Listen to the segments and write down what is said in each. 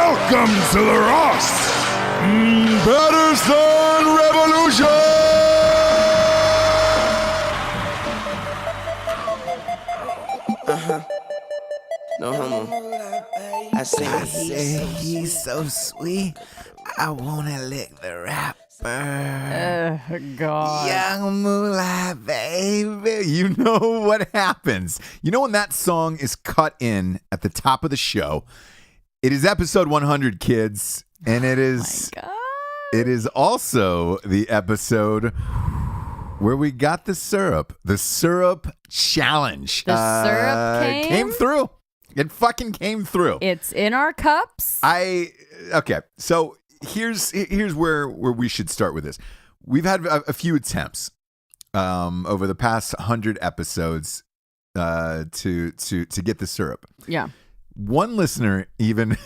Welcome to the Ross Patterson Revolution! No homo. I say he's so sweet. I wanna lick the rapper. God. Young Moolah, baby. You know what happens. You know when that song is cut in at the top of the show, it is episode 100, kids. And it is, Oh my God. it is also the episode where we got the syrup challenge. The syrup came through. It fucking came through. It's in our cups. Okay. So here's where we should start with this. We've had a few attempts over the past 100 episodes to get the syrup. Yeah. One listener even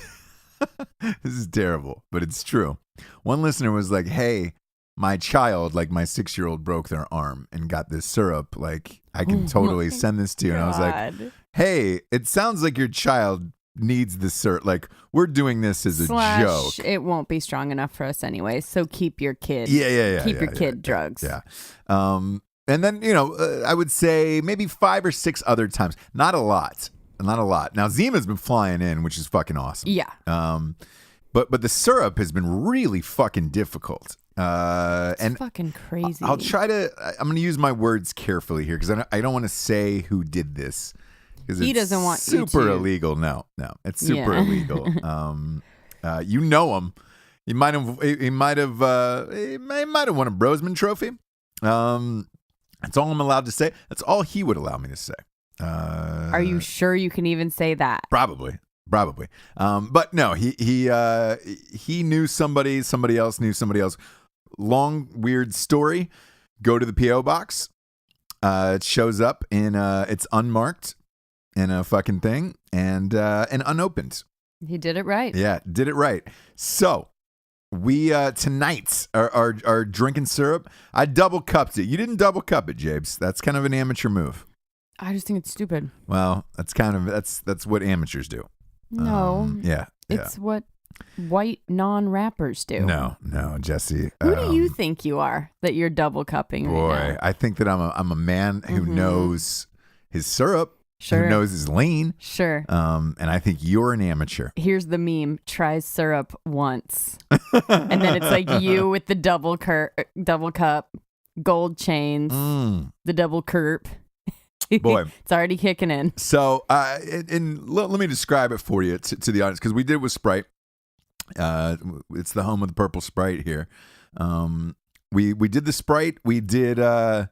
this is terrible, but it's true. One listener was like, "Hey, my child, like my 6-year-old, broke their arm and got this syrup. Like, I can totally send this to you." And I was like, "Hey, it sounds like your child needs this syrup. Like, we're doing this as a joke. It won't be strong enough for us anyway. So keep your kid. Keep your kid drugs. Yeah. And then, I would say maybe 5 or 6 other times. Not a lot. Now, Zima's been flying in, which is fucking awesome. Yeah. But the syrup has been really fucking difficult. It's fucking crazy. I'm going to use my words carefully here because I don't want to say who did this. He doesn't want super you to. Illegal. No, it's super illegal. You know him. He might have won a Brosman Trophy. That's all I'm allowed to say. That's all he would allow me to say. Are you sure you can even say that? Probably. But no, he knew somebody else knew somebody else. Long, weird story. Go to the P.O. box. It shows up in, it's unmarked in a fucking thing and unopened. He did it right. Yeah, did it right. So we, tonight are drinking syrup. I double cupped it. You didn't double cup it, Jabes. That's kind of an amateur move. I just think it's stupid. Well, that's what amateurs do. No. Yeah. It's what white non-rappers do. No, Jessie. Who do you think you are that you're double cupping Boy, right now? I think that I'm a man who knows his syrup, Sure. who knows his lane. Sure. And I think you're an amateur. Here's the meme. Tries syrup once. And then it's like you with the double cup, gold chains, the double curp. Boy, it's already kicking in. So, and let me describe it for you to the audience because we did it with Sprite. It's the home of the purple Sprite here. We did the Sprite. We did the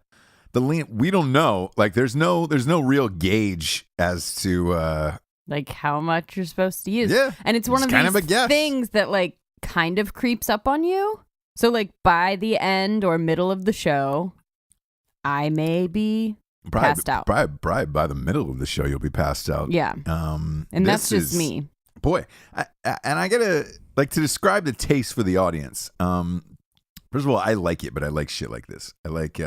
lean. We don't know. Like, there's no real gauge as to like how much you're supposed to use. Yeah, and it's one of these things that like kind of creeps up on you. So like by the end or middle of the show, I may be passed out. Probably by the middle of the show, you'll be passed out. Yeah. And that's just me. Boy, and I gotta like to describe the taste for the audience. First of all, I like it, but I like shit like this. I like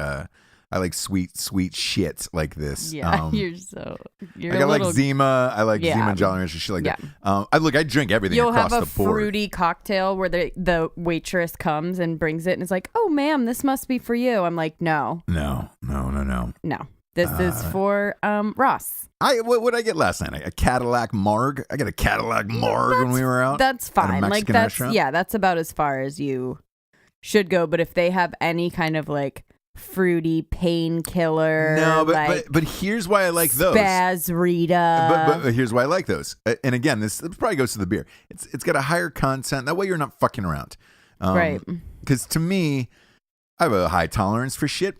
sweet shit like this. Yeah, you're like I like Zima. I like Zima and Jolly Rancher shit like that. I drink everything across the board. You'll have a fruity cocktail where the waitress comes and brings it and is like, "Oh, ma'am, this must be for you." I'm like, No. This is for Ross. What did I get last night? A Cadillac Marg. I got a Cadillac Marg when we were out. That's fine. Like that's about as far as you should go. But if they have any kind of like fruity painkiller, but here's why I like those. Spazrita. But here's why I like those. And again, this probably goes to the beer. It's got a higher content. That way you're not fucking around. Right. Because to me, I have a high tolerance for shit.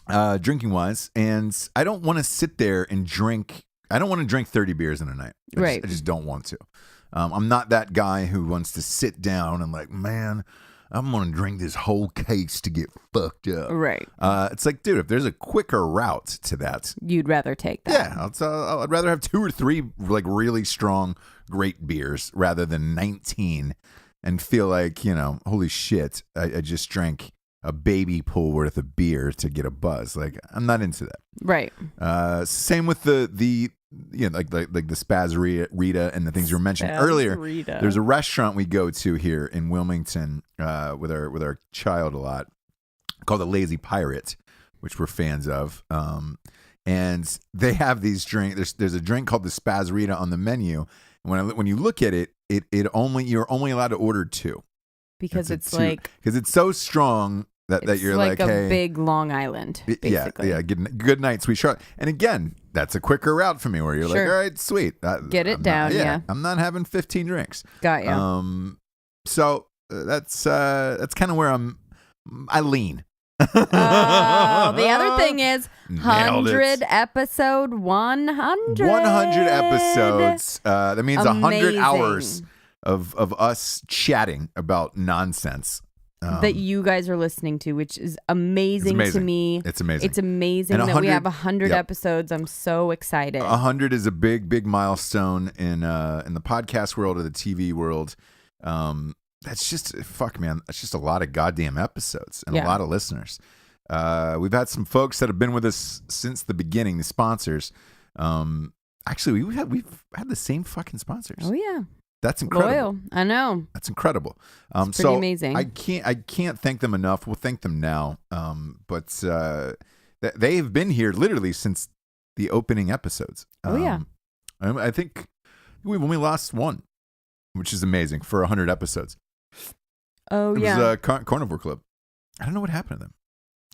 Drinking wise, and I don't want to sit there and drink. I don't want to drink 30 beers in a night. I just don't want to. I'm not that guy who wants to sit down and like, man, I'm going to drink this whole case to get fucked up. Right. It's like, dude, if there's a quicker route to that, you'd rather take that. Yeah, I'd rather have 2 or 3 like really strong, great beers rather than 19 and feel like, holy shit, I just drank a baby pool worth of beer to get a buzz. Like, I'm not into that. Right. Same with the like the Spaz Rita and the things you were mentioning earlier. Rita. There's a restaurant we go to here in Wilmington with our child a lot called the Lazy Pirate, which we're fans of. And they have these drinks. There's a drink called the Spaz Rita on the menu. When you look at it, you're only allowed to order 2 because it's so strong that you're like, a hey, big Long Island. Basically. Yeah. Good night, sweet Charlotte. And again, that's a quicker route for me where you're like, all right, sweet, get it down. Yeah, I'm not having 15 drinks. Got you. So that's kind of where I lean. The other thing is 100 episode 100 episodes. That means 100 Amazing. hours of us chatting about nonsense that you guys are listening to, which is amazing to me. It's amazing. It's amazing that we have 100 episodes. I'm so excited. 100 is a big milestone in the podcast world or the TV world. That's just man. That's just a lot of goddamn episodes and a lot of listeners. We've had some folks that have been with us since the beginning. The sponsors. Actually, we've had the same fucking sponsors. Oh yeah, that's incredible. Loyal. I know. That's incredible. It's pretty amazing. I can't thank them enough. We'll thank them now. But they have been here literally since the opening episodes. I think we only lost one, which is amazing for 100 episodes. Oh, it was Carnivore Club. I don't know what happened to them.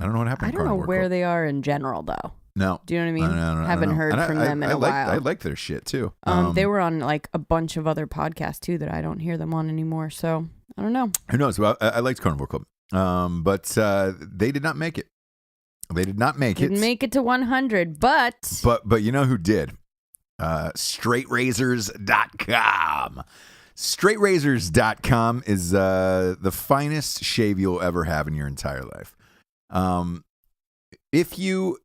I don't know what happened I to don't know Carnivore where Club. they are in general, though. No. Do you know what I mean? I Haven't heard from them in a while. I like their shit, too. They were on like a bunch of other podcasts, too, that I don't hear them on anymore. So, I don't know. Who knows? Well, I liked Carnivore Club. But they did not make it. They did not make it. Didn't make it to 100, but... But you know who did? StraightRazors.com. StraightRazors.com is the finest shave you'll ever have in your entire life. If you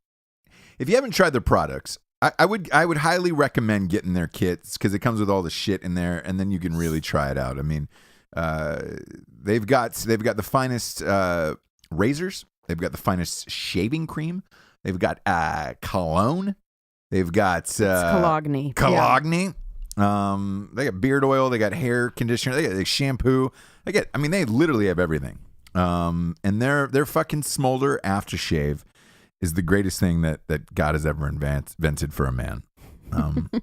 haven't tried their products, I would highly recommend getting their kits because it comes with all the shit in there, and then you can really try it out. I mean, they've got the finest razors. They've got the finest shaving cream. They've got cologne. They've got Cologne. Cologne. They got beard oil, they got hair conditioner, they got shampoo. They literally have everything. And their fucking Smolder aftershave is the greatest thing that God has ever invented for a man.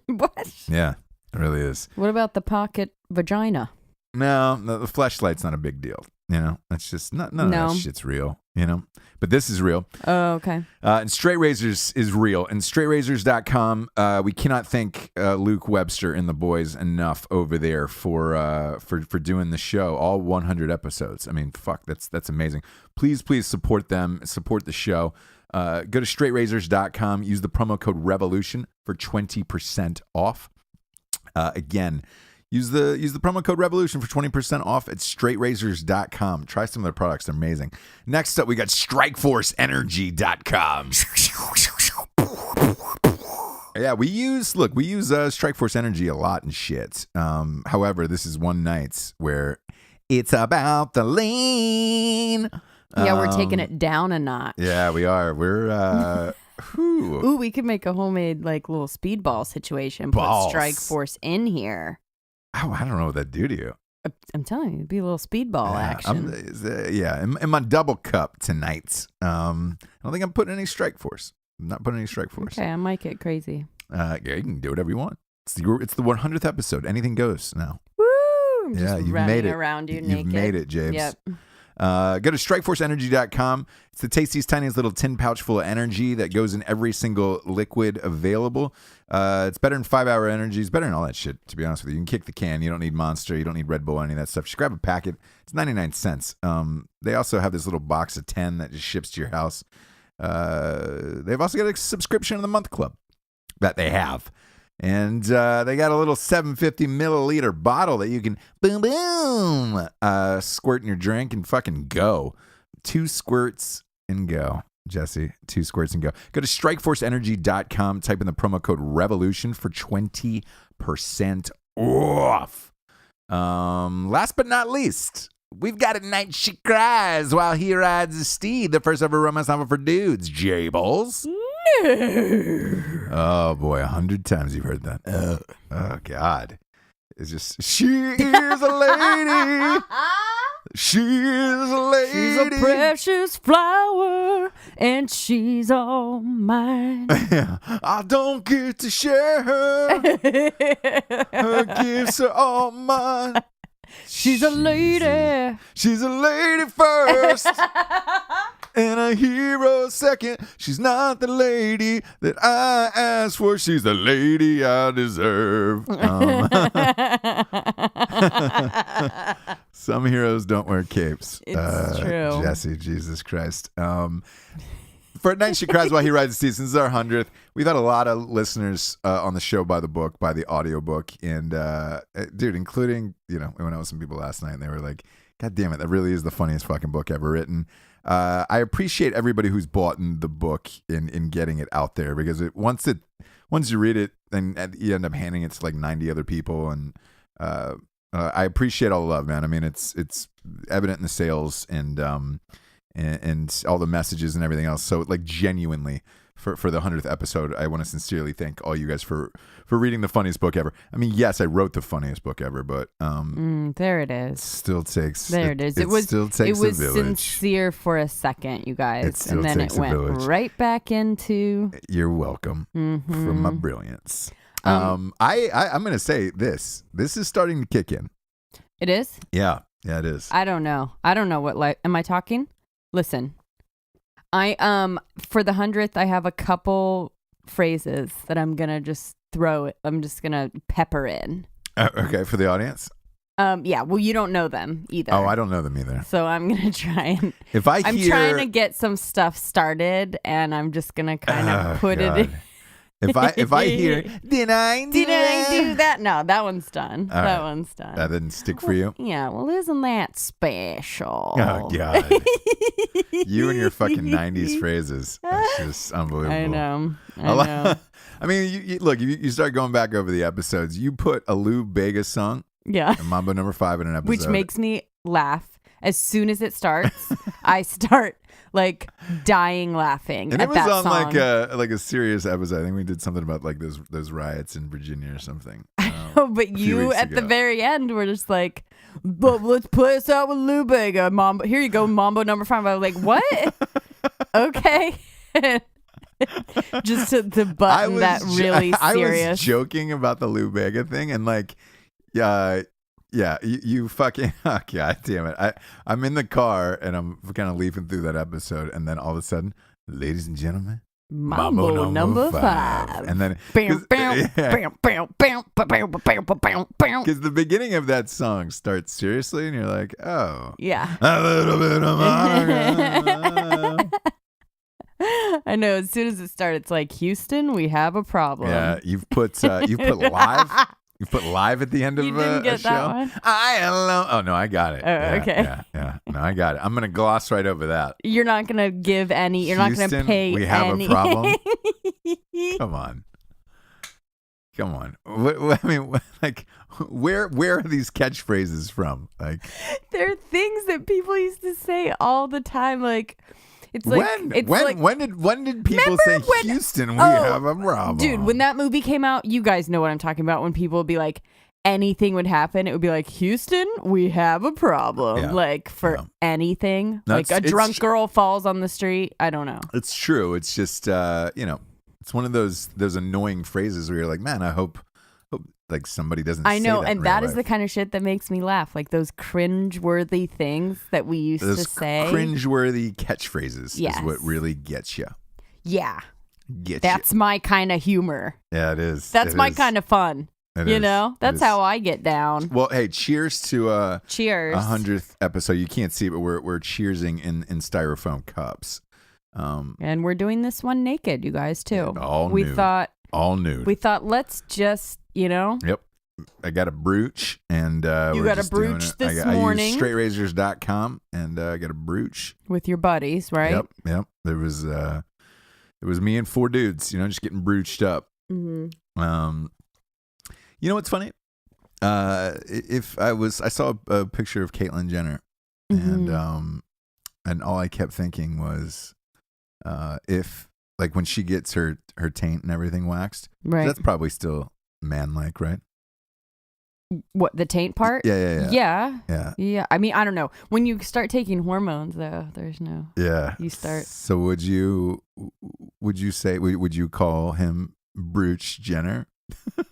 What? Yeah, it really is. What about the pocket vagina? No, the fleshlight's not a big deal. You know, that's just none of that shit's real, you know, but this is real. Oh, okay. And Straight Razors is real. And StraightRazors.com, we cannot thank Luke Webster and the boys enough over there for doing the show, all 100 episodes. I mean, fuck, that's amazing. Please support them, support the show. Go to StraightRazors.com, use the promo code REVOLUTION for 20% off. Again, use the promo code REVOLUTION for 20% off at StraightRazors.com. Try some of their products. They're amazing. Next up, we got StrikeForceEnergy.com. Yeah, we use Strikeforce Energy a lot and shit. However, this is one night where it's about the lean. Yeah, we're taking it down a notch. Yeah, we are. We're Ooh, we could make a homemade like little speedball situation. Balls. Put Strikeforce in here. Oh, I don't know what that'd do to you. I'm telling you, it'd be a little speedball action. In my double cup tonight. I don't think I'm putting any Strikeforce. I'm not putting any Strikeforce. Okay, I might get crazy. Yeah, you can do whatever you want. It's the 100th episode. Anything goes now. Woo! I'm just you've running made it. around you You've naked. made it, James. Yep. Go to StrikeForceEnergy.com. It's the tastiest, tiniest little tin pouch full of energy that goes in every single liquid available. It's better than 5-hour energy. It's better than all that shit, to be honest with you. You can kick the can. You don't need Monster. You don't need Red Bull, any of that stuff. Just grab a packet. It's 99 cents. They also have this little box of 10 that just ships to your house. They've also got a subscription to the month club that they have. And they got a little 750 milliliter bottle that you can boom, squirt in your drink and fucking go. 2 squirts and go. Jessie, 2 squirts and go. Go to StrikeForceEnergy.com. Type in the promo code REVOLUTION for 20% off. Last but not least, We've got a night she cries while he rides a steed. The first ever romance novel for dudes. Jables. No. Oh, boy. 100 times you've heard that. Oh, God. It's just, she is a lady. She is a lady. She's a precious flower, and she's all mine. I don't get to share her. Her gifts are all mine. She's a lady. She's a lady first. And a hero second. She's not the lady that I asked for. She's the lady I deserve. Some heroes don't wear capes. It's true. Jessie, Jesus Christ. For a night she cries while he rides the steed. Since this is our 100th, we've had a lot of listeners on the show by the audiobook. And, dude, including, when I was some people last night, and they were like, God damn it, that really is the funniest fucking book ever written. I appreciate everybody who's bought in the book in getting it out there, because once you read it, then you end up handing it to like 90 other people, and I appreciate all the love, man. I mean, it's evident in the sales and all the messages and everything else. So like genuinely for the 100th episode, I want to sincerely thank all you guys for reading the funniest book ever. I mean, yes, I wrote the funniest book ever, but there it is. Still takes there it is. It still takes a village. Sincere for a second, you guys, and then it went right back into. You're welcome for my brilliance. I'm gonna say this is starting to kick in. It is? Yeah, it is. I don't know what am I talking? Listen, I for the 100th, I have a couple phrases that I'm gonna just I'm just gonna pepper in. Okay, for the audience. Yeah. Well, you don't know them either. Oh, I don't know them either. So I'm gonna try and. I'm trying to get some stuff started, and I'm just gonna kind of put it in. If I hear, did I do that? No, that one's done. All that right. one's done. That didn't stick for you? Yeah, well, isn't that special? Oh, God. You and your fucking 90s phrases. It's just unbelievable. I know. I mean, look, you start going back over the episodes. You put a Lou Bega song, Mambo number 5 in an episode. Which makes me laugh. As soon as it starts, I start like dying laughing and at that song. And it was on like a serious episode. I think we did something about like those riots in Virginia or something. But you at the very end were just like, but let's play us out with Lou Bega. Mambo. Here you go, Mambo number 5. I was like, what? Okay. Just to button that really serious. I was joking about the Lou Bega thing, and like, yeah, you fucking, oh, God damn it. I'm in the car and I'm kind of leafing through that episode, and then all of a sudden, ladies and gentlemen, Mambo number 5. And then because the beginning of that song starts seriously, and you're like, oh, yeah, a little bit of my I know. As soon as it started, it's like, Houston, we have a problem. Yeah, you've put live. You put live at the end of a show. That one? I alone. Oh no, I got it. Oh, yeah, okay. Yeah. No, I got it. I'm gonna gloss right over that. You're not gonna give any. You're Houston, not gonna pay. We have any. a problem. Come on. I mean, like, where are these catchphrases from? Like, they're things that people used to say all the time. Like, it's when did people say Houston? We have a problem, dude. When that movie came out, you guys know what I'm talking about. When people would be like, anything would happen, it would be like, Houston, we have a problem. Yeah. Like for anything, no, like a drunk girl falls on the street. I don't know. It's true. It's just it's one of those annoying phrases where you're like, man, I hope like somebody doesn't. I know, say that and that is the kind of shit that makes me laugh. Like those cringe-worthy things that we used to say. Cringe-worthy catchphrases is what really gets you. Yeah, that's my kind of humor. Yeah, it is. That's my kind of fun. That's how I get down. Well, hey, cheers to cheers 100th episode. You can't see it, but we're cheersing in styrofoam cups. And we're doing this one naked, you guys, too. All nude. We thought, let's just, Yep. I got a brooch, and you got a brooch this morning. I used straightrazors.com, and I got a brooch with your buddies, right? Yep. There was me and 4 dudes, just getting brooched up. Mm-hmm. You know what's funny? I saw a picture of Caitlyn Jenner and all I kept thinking was, if like when she gets her taint and everything waxed, Right. that's probably still man-like, right? What, the taint part? Yeah. Yeah. I mean, I don't know. When you start taking hormones, though, there's no. Yeah. You start. So would you call him Bruce Jenner?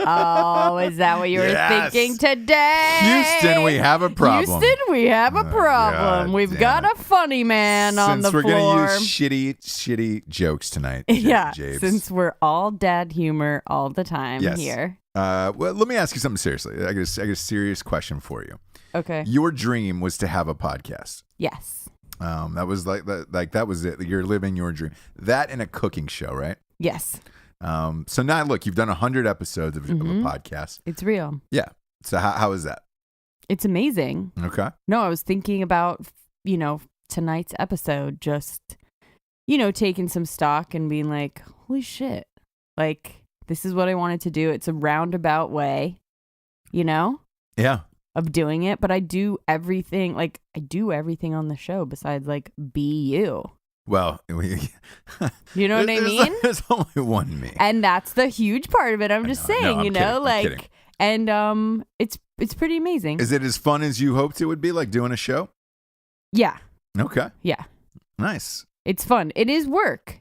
Oh, is that what you were Yes. thinking today? Houston, we have a problem. Houston, we have a problem. God We've damn got it. a funny man on the Since we're floor. gonna use shitty jokes tonight, Yeah, Jabes. since we're all dad humor all the time Yes. here. Well, let me ask you something seriously. I got a serious question for you. Okay. Your dream was to have a podcast. Yes. That was like that was it. You're living your dream. That and a cooking show, right? Yes. So now look, you've done 100 episodes of a Mm-hmm. podcast. It's real. Yeah. So how is that? It's amazing. Okay. No, I was thinking about, tonight's episode, just, taking some stock and being like, holy shit. Like, this is what I wanted to do. It's a roundabout way, Yeah. of doing it. But I do everything on the show besides like be you. Well, You know what I mean? There's only one me. And that's the huge part of it. I'm just know, saying, I'm kidding, I'm like, kidding. and it's pretty amazing. Is it as fun as you hoped it would be, like doing a show? Yeah. Okay. Yeah. Nice. It's fun. It is work,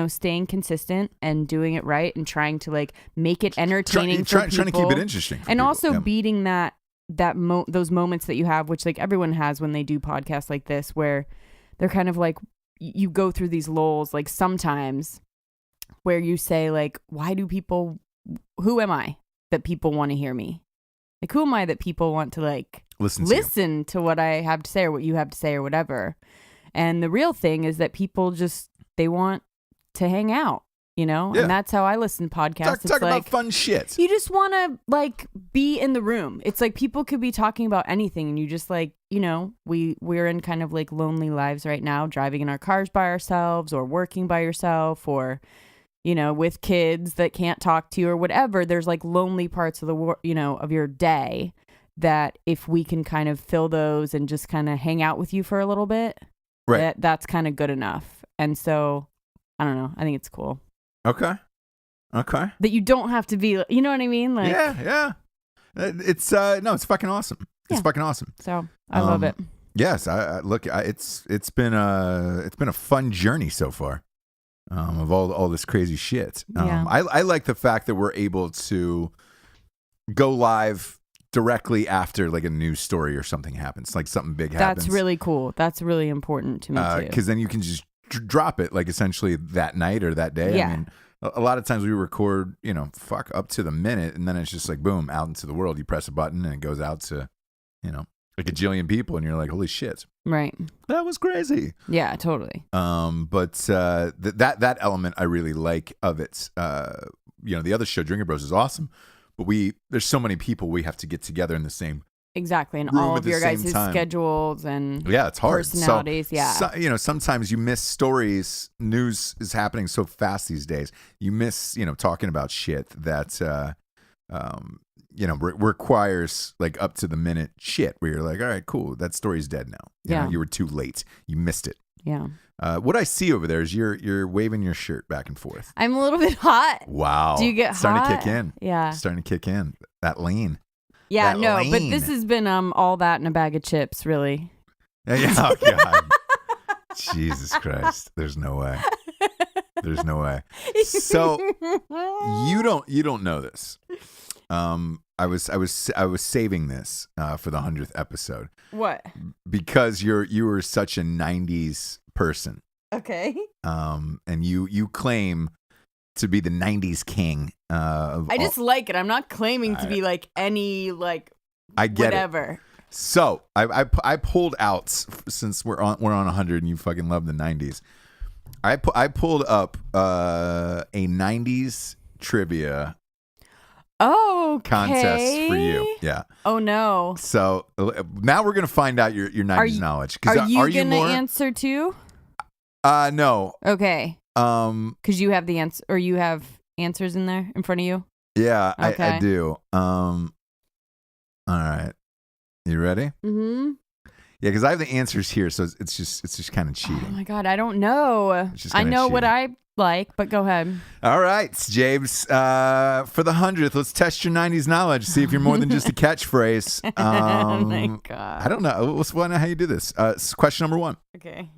staying consistent and doing it right and trying to like make it entertaining for people. Trying to keep it interesting. For and people. also Yeah. beating those moments that you have, which like everyone has when they do podcasts like this, where they're kind of like, you go through these lulls, like sometimes where you say like, who am I that people want to hear me? Like, who am I that people want to like listen to what I have to say or what you have to say or whatever? And the real thing is that people they want to hang out, Yeah. and that's how I listen to podcasts. Talk about fun shit. You just want to like be in the room. It's like people could be talking about anything and you just like, we're in kind of like lonely lives right now, driving in our cars by ourselves or working by yourself or, with kids that can't talk to you or whatever. There's like lonely parts of of your day that if we can kind of fill those and just kind of hang out with you for a little bit, Right. that's kind of good enough. And so, I don't know. I think it's cool. Okay. That you don't have to be, you know what I mean? Like, Yeah. It's it's fucking awesome. It's Yeah. fucking awesome. So I love it. Yes, I look. It's been a fun journey so far, of all this crazy shit. Yeah. I like the fact that we're able to go live directly after like a news story or something happens, like something big happens. That's really cool. That's really important to me too. Because then you can just drop it like essentially that night or that day. Yeah. I mean, a lot of times we record, up to the minute, and then it's just like boom, out into the world. You press a button and it goes out to, like a jillion people, and you're like, holy shit, Right. that was crazy. Yeah, totally. But that element I really like of it. The other show, Drinker Bros, is awesome, but there's so many people we have to get together in the same. Exactly. And room all at of the your same guys' time. schedules and Yeah, it's hard. personalities. Sometimes you miss stories. News is happening so fast these days. You miss, talking about shit that, requires like up to the minute shit where you're like, all right, cool. That story's dead now. Yeah. You were too late. You missed it. Yeah. What I see over there is you're waving your shirt back and forth. I'm a little bit hot. Wow. Do you get starting hot? to kick in. Yeah. Starting to kick in. That lean. Yeah, That no, but lean. this has been all that in a bag of chips, really. Yeah, oh God. Jesus Christ. There's no way. There's no way. So you don't know this. I was saving this for the 100th episode What? because you were such a 90s person. Okay. And you claim to be the 90s king of I just like it. I'm not claiming to be like any like I get whatever. it. So I pulled out, since we're on 100 and you fucking love the 90s. I pulled up a 90s trivia contest for you. Yeah. Oh no. So now we're gonna find out your 90s knowledge. Are you gonna more? answer too? No. Okay. Because you have the answer, or you have answers in there in front of you. Yeah, Okay. I do. All right. You ready? Mm-hmm. Yeah, because I have the answers here, so it's just kind of cheating. Oh my God, I don't know. It's just I kinda know what cheating. I like, but go ahead. All right, James. For the 100th, let's test your 90s knowledge. See if you're more than just a catchphrase. Oh my God. I don't know. Let's find out how you do this. Question number 1. Okay.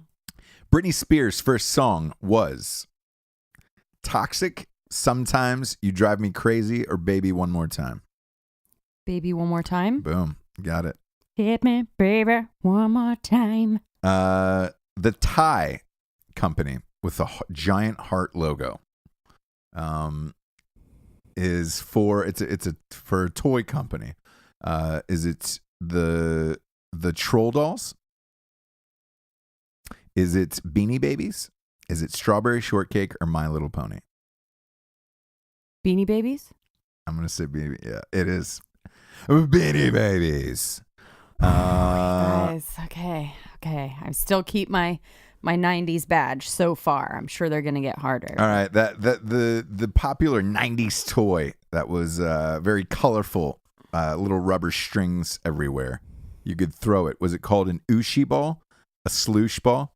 Britney Spears' first song was Toxic, Sometimes You Drive Me Crazy, or Baby One More Time. Baby, one more time. Boom. Got it. Hit me, baby, one more time. The Thai company with the giant heart logo is for for a toy company. Is it the Troll Dolls? Is it Beanie Babies? Is it Strawberry Shortcake or My Little Pony? Beanie Babies? I'm gonna say Beanie. Yeah, it is Beanie Babies. Guys, okay. I still keep my 90s badge so far. I'm sure they're gonna get harder. All right, the popular 90s toy that was very colorful, little rubber strings everywhere. You could throw it. Was it called an Ushi ball, a sloosh ball,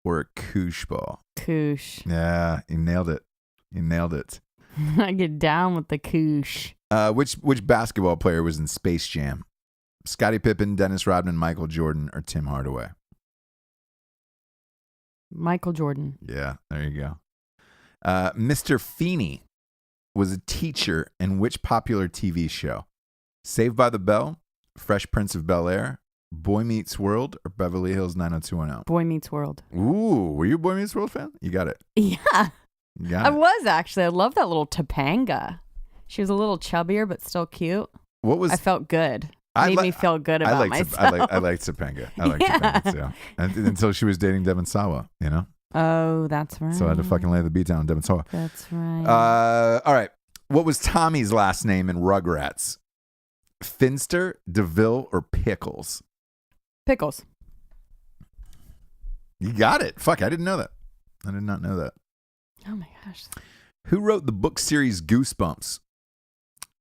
or a koosh ball? Koosh. Yeah, you nailed it. I get down with the koosh. Which basketball player was in Space Jam? Scottie Pippen, Dennis Rodman, Michael Jordan, or Tim Hardaway? Michael Jordan. Yeah, there you go. Mr. Feeney was a teacher in which popular TV show? Saved by the Bell, Fresh Prince of Bel-Air, Boy Meets World, or Beverly Hills 90210? Boy Meets World. Ooh, were you a Boy Meets World fan? You got it. Yeah, You got I it. was actually. I love that little Topanga. She was a little chubbier, but still cute. What was I felt good. I Made li- me feel good about myself. I liked Topanga. I liked Yeah. Topanga too. Until she was dating Devon Sawa, you know? Oh, that's right. So I had to fucking lay the beat down on Devon Sawa. That's right. All right. What was Tommy's last name in Rugrats? Finster, DeVille, or Pickles? Pickles. You got it. Fuck, I didn't know that. I did not know that. Oh my gosh. Who wrote the book series Goosebumps?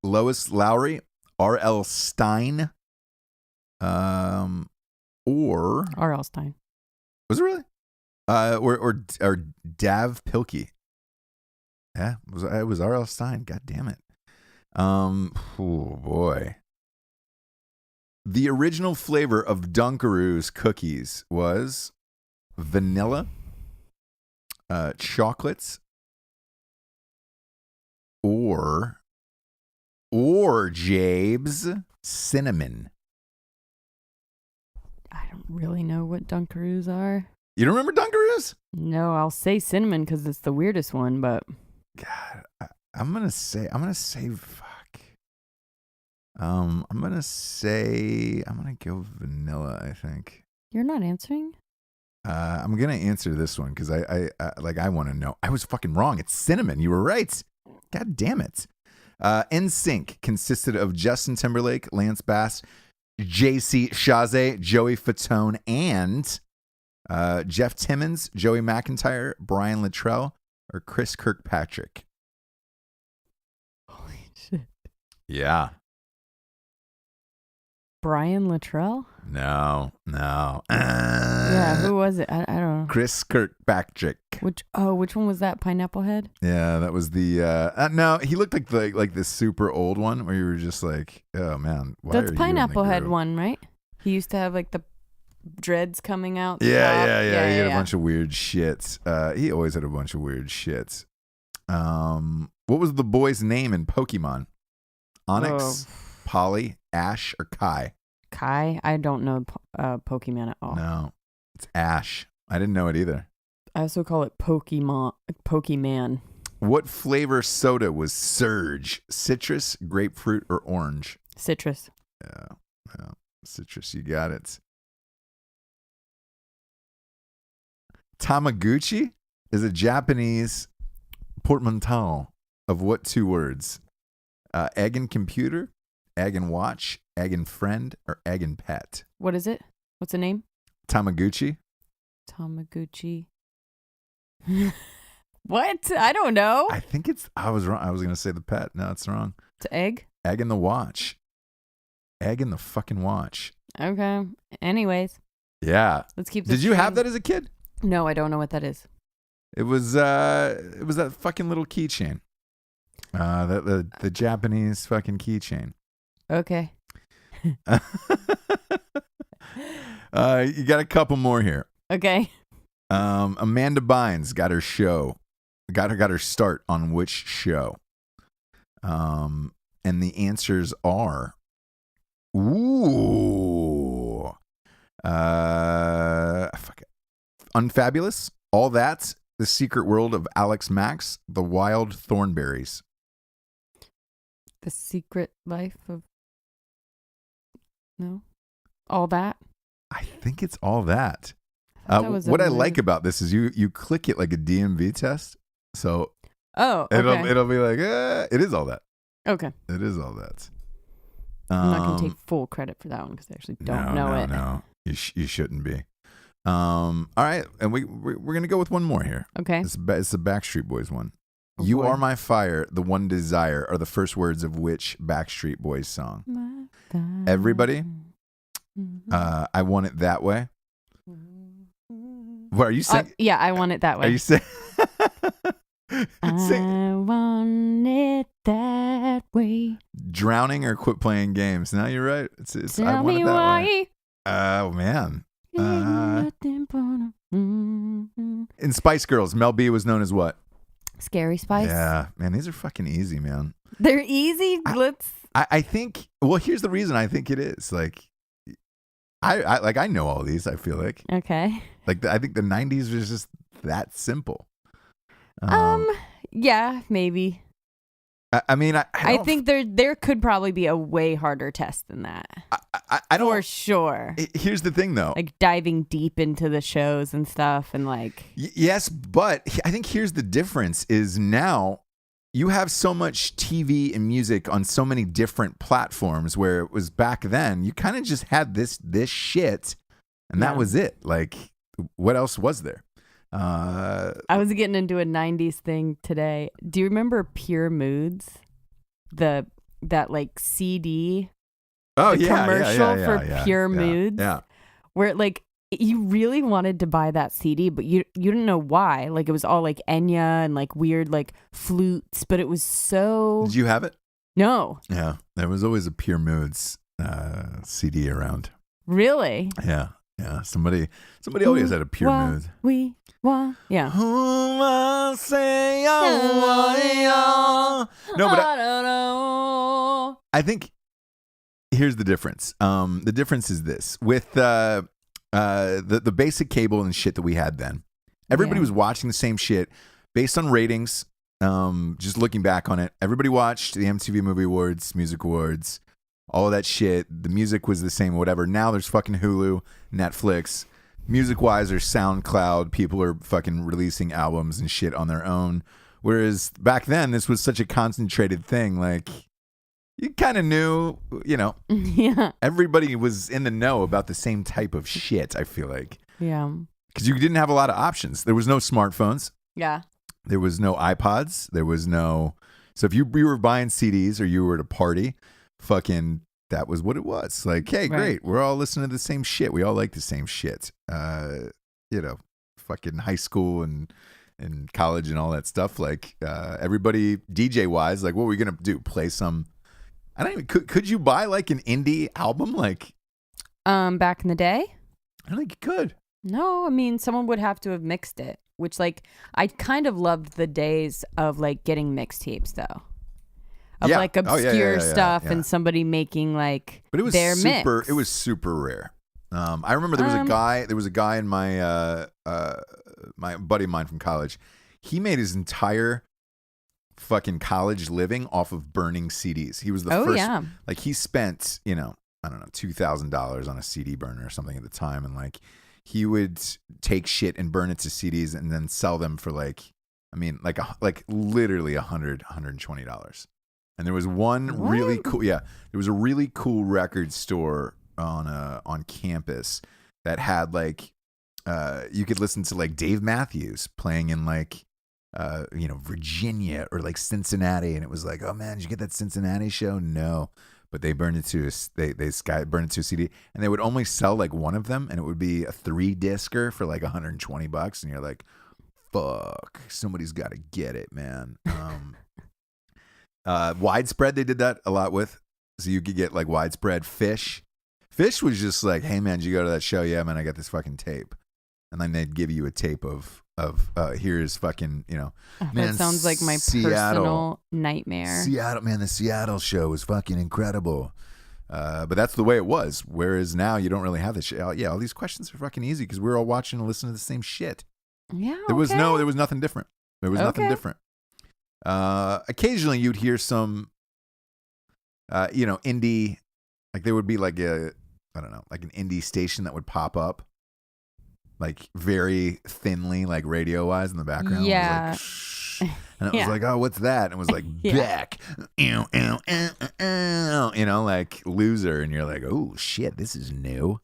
Lois Lowry, R.L. Stein, or R.L. Stein. was it really? Or Dav Pilkey? Yeah, it was R.L. Stein. God damn it. Oh boy. The original flavor of Dunkaroos cookies was vanilla, chocolates, or Jabes, cinnamon. I don't really know what Dunkaroos are. You don't remember Dunkaroos? No, I'll say cinnamon because it's the weirdest one, but God, I'm gonna say fuck. I'm gonna go vanilla. I think. you're not answering? I'm gonna answer this one because I want to know. I was fucking wrong. It's cinnamon. You were right. God damn it. NSYNC consisted of Justin Timberlake, Lance Bass, Jessie Chazé, Joey Fatone, and Jeff Timmons, Joey McIntyre, Brian Littrell, or Chris Kirkpatrick. Holy shit. Yeah. Brian Littrell? No. Yeah, who was it? I don't know. Chris Kirkpatrick. Which one was that? Pineapple Head? Yeah, that was the. No, he looked like the super old one where you were just like, oh man, why That's are you in the Pineapple Head group? one, right? He used to have like the dreads coming out. the Yeah. top. He had a bunch of weird shit. He always had a bunch of weird shit. What was the boy's name in Pokemon? Onyx, Polly, Ash, or Kai? Kai? I don't know Pokemon at all. No, it's Ash. I didn't know it either. I also call it Pokemon. What flavor soda was Surge? Citrus, grapefruit, or orange? Citrus. Yeah, citrus. You got it. Tamagotchi is a Japanese portmanteau of what two words? Egg and computer, egg and watch, egg and friend, or egg and pet? What is it? What's the name? Tamagotchi. Tamagotchi. What? I don't know. I think it's. I was wrong. I was gonna say the pet. No, it's wrong. It's egg? Egg and the watch. Egg and the fucking watch. Okay. Anyways. Yeah. Let's keep this Did you have train- that as a kid? No, I don't know what that is. It was that fucking little keychain. The Japanese fucking keychain. Okay. You got a couple more here. Okay. Amanda Bynes got her start on which show? And the answers are fuck it. Unfabulous, All That, The Secret World of Alex Max, The Wild Thornberries. The Secret Life of... No? All That? I think it's All That. That was a what I movie. like about this is you click it like a DMV test. So Oh, okay. it'll be like, it is All That. Okay. It is All That. I'm not going to take full credit for that one because I actually don't know it. No, you shouldn't be. All right, and we're gonna go with one more here. Okay. It's the Backstreet Boys one. Oh, You boy. Are My Fire, The One Desire are the first words of which Backstreet Boys song? Everybody? I Want It That Way. What are you saying? Yeah, I want it that way. Are you saying? I want it that way. Drowning or Quit Playing Games? No, you're right. It's I Tell Want me It That why. Way. Oh man. Mm-hmm. In Spice Girls, Mel B was known as what? Scary Spice. Yeah, man, these are fucking easy, man. They're easy. I think. Well, here's the reason I think it is. Like, I know all these. I feel like. Okay. Like I think the '90s was just that simple. Yeah, maybe. I mean, I don't- think there could probably be a way harder test than that. I don't. For sure. Here's the thing, though. Like diving deep into the shows and stuff and like. Yes, but I think here's the difference: is now you have so much TV and music on so many different platforms, where it was back then you kind of just had this shit, and that was it. Like, what else was there? I was getting into a 90s thing today. Do you remember Pure Moods? That like CD Oh, the yeah, commercial yeah, for yeah, Pure yeah, Moods? Yeah. Where like you really wanted to buy that CD, but you didn't know why. Like it was all like Enya and like weird like flutes, but it was so Did you have it? No. Yeah. There was always a Pure Moods CD around. Really? Yeah. Yeah. Somebody always had a Pure Mood. We want. Yeah. No, but I don't know. I think here's the difference. The difference is this: with the basic cable and shit that we had then, everybody was watching the same shit based on ratings. Just looking back on it, everybody watched the MTV Movie Awards, Music Awards, all of that shit. The music was the same, whatever. Now there's fucking Hulu, Netflix. Music-wise, there's SoundCloud. People are fucking releasing albums and shit on their own. Whereas back then, this was such a concentrated thing. Like, you kind of knew, Yeah. everybody was in the know about the same type of shit, I feel like. Yeah. Because you didn't have a lot of options. There was no smartphones. Yeah. There was no iPods. There was no... So if you were buying CDs or you were at a party, fucking... That was what it was. Like, hey, great. We're all listening to the same shit. We all like the same shit. Fucking high school and college and all that stuff. Like, everybody DJ wise, like, what were we going to do? Play some, I don't even, could you buy like an indie album? Like, Back in the day? I don't think you could. No, I mean, someone would have to have mixed it, which like, I kind of loved the days of like getting mixtapes though. Of like obscure stuff and somebody making like but it was their super, mix. It was super rare. I remember there was a guy in my my buddy of mine from college. He made his entire fucking college living off of burning CDs. He was the first. Yeah. Like he spent, I don't know, $2,000 on a CD burner or something at the time, and like he would take shit and burn it to CDs and then sell them for like literally $120. And there was one really cool, there was a really cool record store on campus that had like, you could listen to like Dave Matthews playing in like, Virginia or like Cincinnati. And it was like, oh man, did you get that Cincinnati show? No. but they burned it to burned it to a CD, and they would only sell like one of them, and it would be a 3-discer for like $120, and you're like, fuck, somebody's got to get it, man. Widespread, they did that a lot with, so you could get like widespread. Fish was just like, hey man, did you go to that show? Yeah man, I got this fucking tape, and then they'd give you a tape of here's fucking, man, that sounds like my personal nightmare. Seattle, man, the Seattle show was fucking incredible. But that's the way it was. Whereas now you don't really have this shit. Yeah, all these questions are fucking easy because we're all watching and listening to the same shit. Yeah. There was nothing different. There was nothing different. Occasionally you'd hear some, indie, like there would be like an indie station that would pop up. Like very thinly, like radio wise in the background. Yeah. It was like, and it was like, oh, what's that? And it was like, Beck. Like loser. And you're like, oh shit, this is new.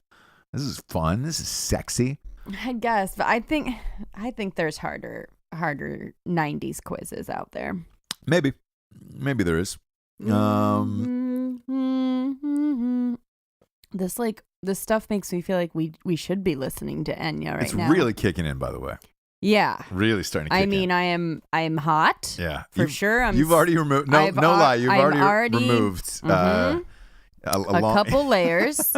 This is fun. This is sexy. I guess, but I think there's harder 90s quizzes out there. Maybe there is. This stuff makes me feel like we should be listening to Enya right now. It's really kicking in, by the way. Yeah. Really starting to kick in. I am hot. Yeah. For sure. You've already removed, no lie, you've already removed a couple layers.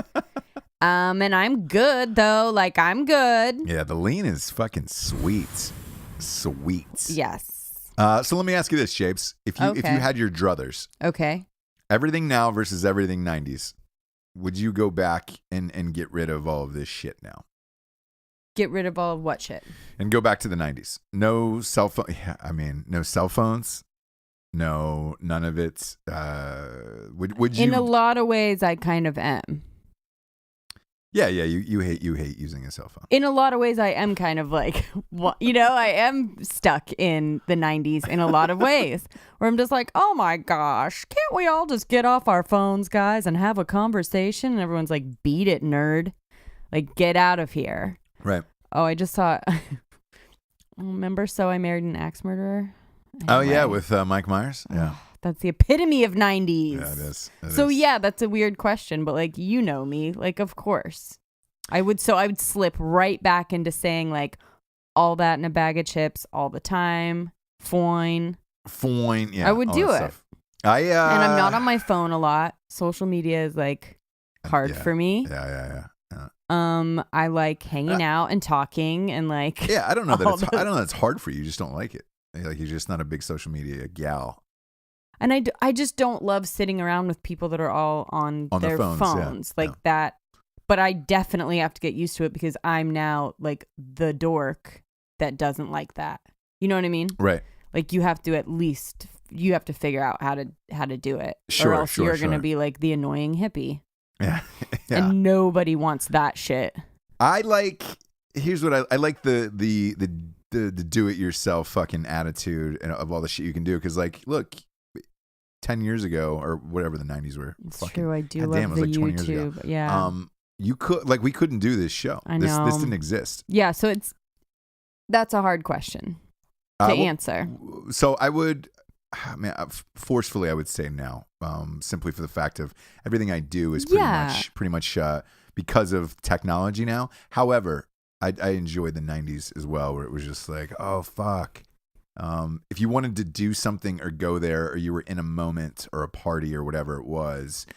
And I'm good, though. Like, I'm good. Yeah, the lean is fucking sweet. Sweet. Yes. So let me ask you this, Japes. If you had your druthers. Okay. Everything now versus everything 90s. Would you go back and get rid of all of this shit now? Get rid of all of what shit? And go back to the 90s. No cell phone. Yeah, I mean, no cell phones. No, none of it. Would you? In a lot of ways, I kind of am. Yeah. You hate using a cell phone. In a lot of ways, I am kind of like, I am stuck in the 90s in a lot of ways. Where I'm just like, oh my gosh, can't we all just get off our phones, guys, and have a conversation? And everyone's like, beat it, nerd. Like, get out of here. Right. Oh, I just saw. Remember So I Married an Axe Murderer? Anyway. Oh, yeah, with Mike Myers? Yeah. That's the epitome of 90s. Yeah, it is. Yeah, that's a weird question, but like, you know me, like, of course. I would slip right back into saying like all that in a bag of chips all the time. Foin, yeah. I would do it. Stuff. And I'm not on my phone a lot. Social media is like hard for me. Yeah. I like hanging out and talking and like. Yeah, I don't know that it's hard for you. You just don't like it. Like you're just not a big social media gal. And I just don't love sitting around with people that are all on their phones like that. But I definitely have to get used to it because I'm now like the dork that doesn't like that. You know what I mean? Right. Like you have to figure out how to do it. Sure, or else you're going to be like the annoying hippie. Yeah. And nobody wants that shit. Here's what I like the do it yourself fucking attitude and of all the shit you can do. Cause like, look, 10 years ago or whatever the 90s were. It's true. I do love the YouTube. Yeah. We couldn't do this show. I know. This didn't exist. Yeah. So that's a hard question to answer. So I would, forcefully, I would say no, simply for the fact of everything I do is pretty much because of technology now. However, I enjoyed the 90s as well, where it was just like, oh, fuck. If you wanted to do something or go there, or you were in a moment or a party or whatever it was,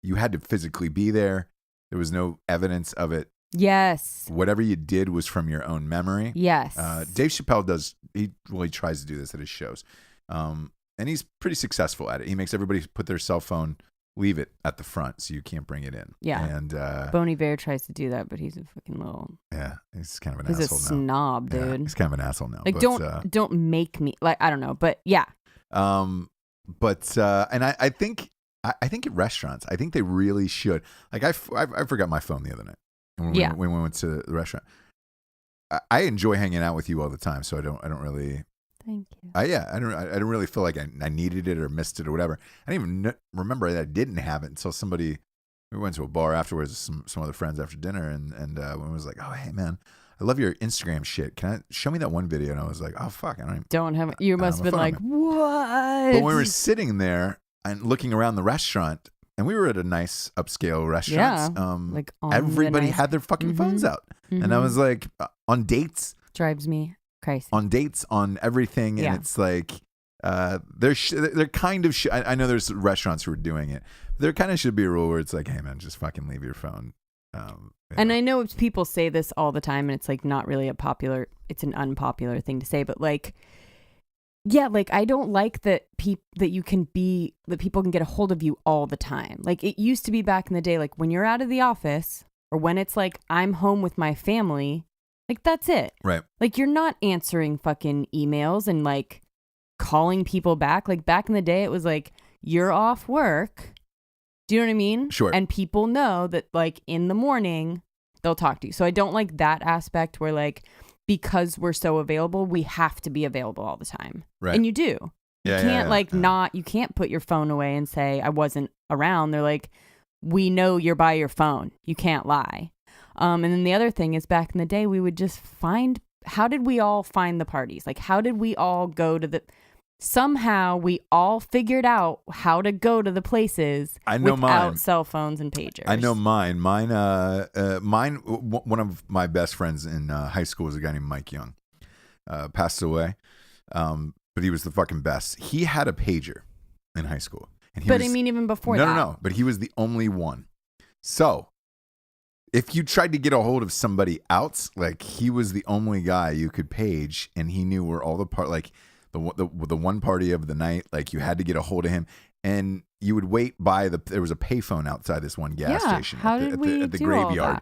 you had to physically be there. There was no evidence of it. Yes. Whatever you did was from your own memory. Yes. Dave Chappelle he tries to do this at his shows. And he's pretty successful at it. He makes everybody put their cell phone, leave it at the front so you can't bring it in. Yeah. And Bon Iver tries to do that, but he's a fucking little. Yeah, he's kind of an asshole. He's a snob, now. dude. Yeah, he's kind of an asshole now. Like, don't make me like, I don't know, but yeah. And I think at restaurants, I think they really should. Like I forgot my phone the other night when we went to the restaurant. I enjoy hanging out with you all the time, so I don't really. Thank you. I don't really feel like I needed it or missed it or whatever. I didn't even remember that I didn't have it until we went to a bar afterwards with some other friends after dinner, and one was like, oh hey man, I love your Instagram shit. Can I show me that one video? And I was like, oh fuck, I don't have. You must have been like, what? But when we were sitting there, and looking around the restaurant, and we were at a nice upscale restaurant. Yeah, like on everybody the nice- had their fucking phones out, and I was like, on dates, drives me crazy. on dates, on everything, and Yeah. it's like, they're kind of. I know there's restaurants who are doing it. There kind of should be a rule where it's like, hey man, just fucking leave your phone. And I know people say this all the time, and it's like not really it's an unpopular thing to say, but like, yeah, like I don't like that that people can get a hold of you all the time. Like it used to be back in the day, like when you're out of the office or when it's like I'm home with my family, like that's it. Right. Like you're not answering fucking emails and like calling people back. Like back in the day, it was like you're off work. Do you know what I mean? Sure. And people know that like in the morning they'll talk to you. So I don't like that aspect where like because we're so available, we have to be available all the time. Right. And you do. You can't you can't put your phone away and say I wasn't around. They're like, we know you're by your phone. You can't lie. And then the other thing is back in the day, we would just how did we all find the parties? Like how did we all go to somehow we all figured out how to go to the places without cell phones and pagers. I know mine. Mine. One of my best friends in high school was a guy named Mike Young. Passed away, but he was the fucking best. He had a pager in high school, and even before that. No. But he was the only one. So, if you tried to get a hold of somebody else, like he was the only guy you could page, and he knew where all the one party of the night, like you had to get a hold of him, and you would wait by there was a payphone outside this one gas station at the graveyard.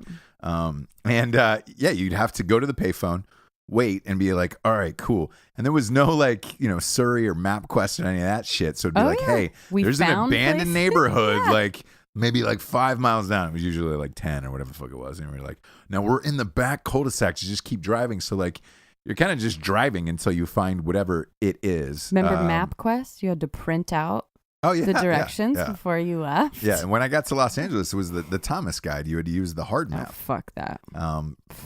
You'd have to go to the payphone, wait, and be like, all right, cool. And there was no like, Surrey or MapQuest or any of that shit. So it'd be hey, there's an abandoned neighborhood, like maybe like 5 miles down. It was usually like 10 or whatever the fuck it was. And we were like, now we're in the back cul-de-sac. You just keep driving. So like, you're kind of just driving until you find whatever it is. Remember MapQuest? You had to print out the directions before you left. Yeah, and when I got to Los Angeles, it was the Thomas guide. You had to use the hard map. Oh, fuck that.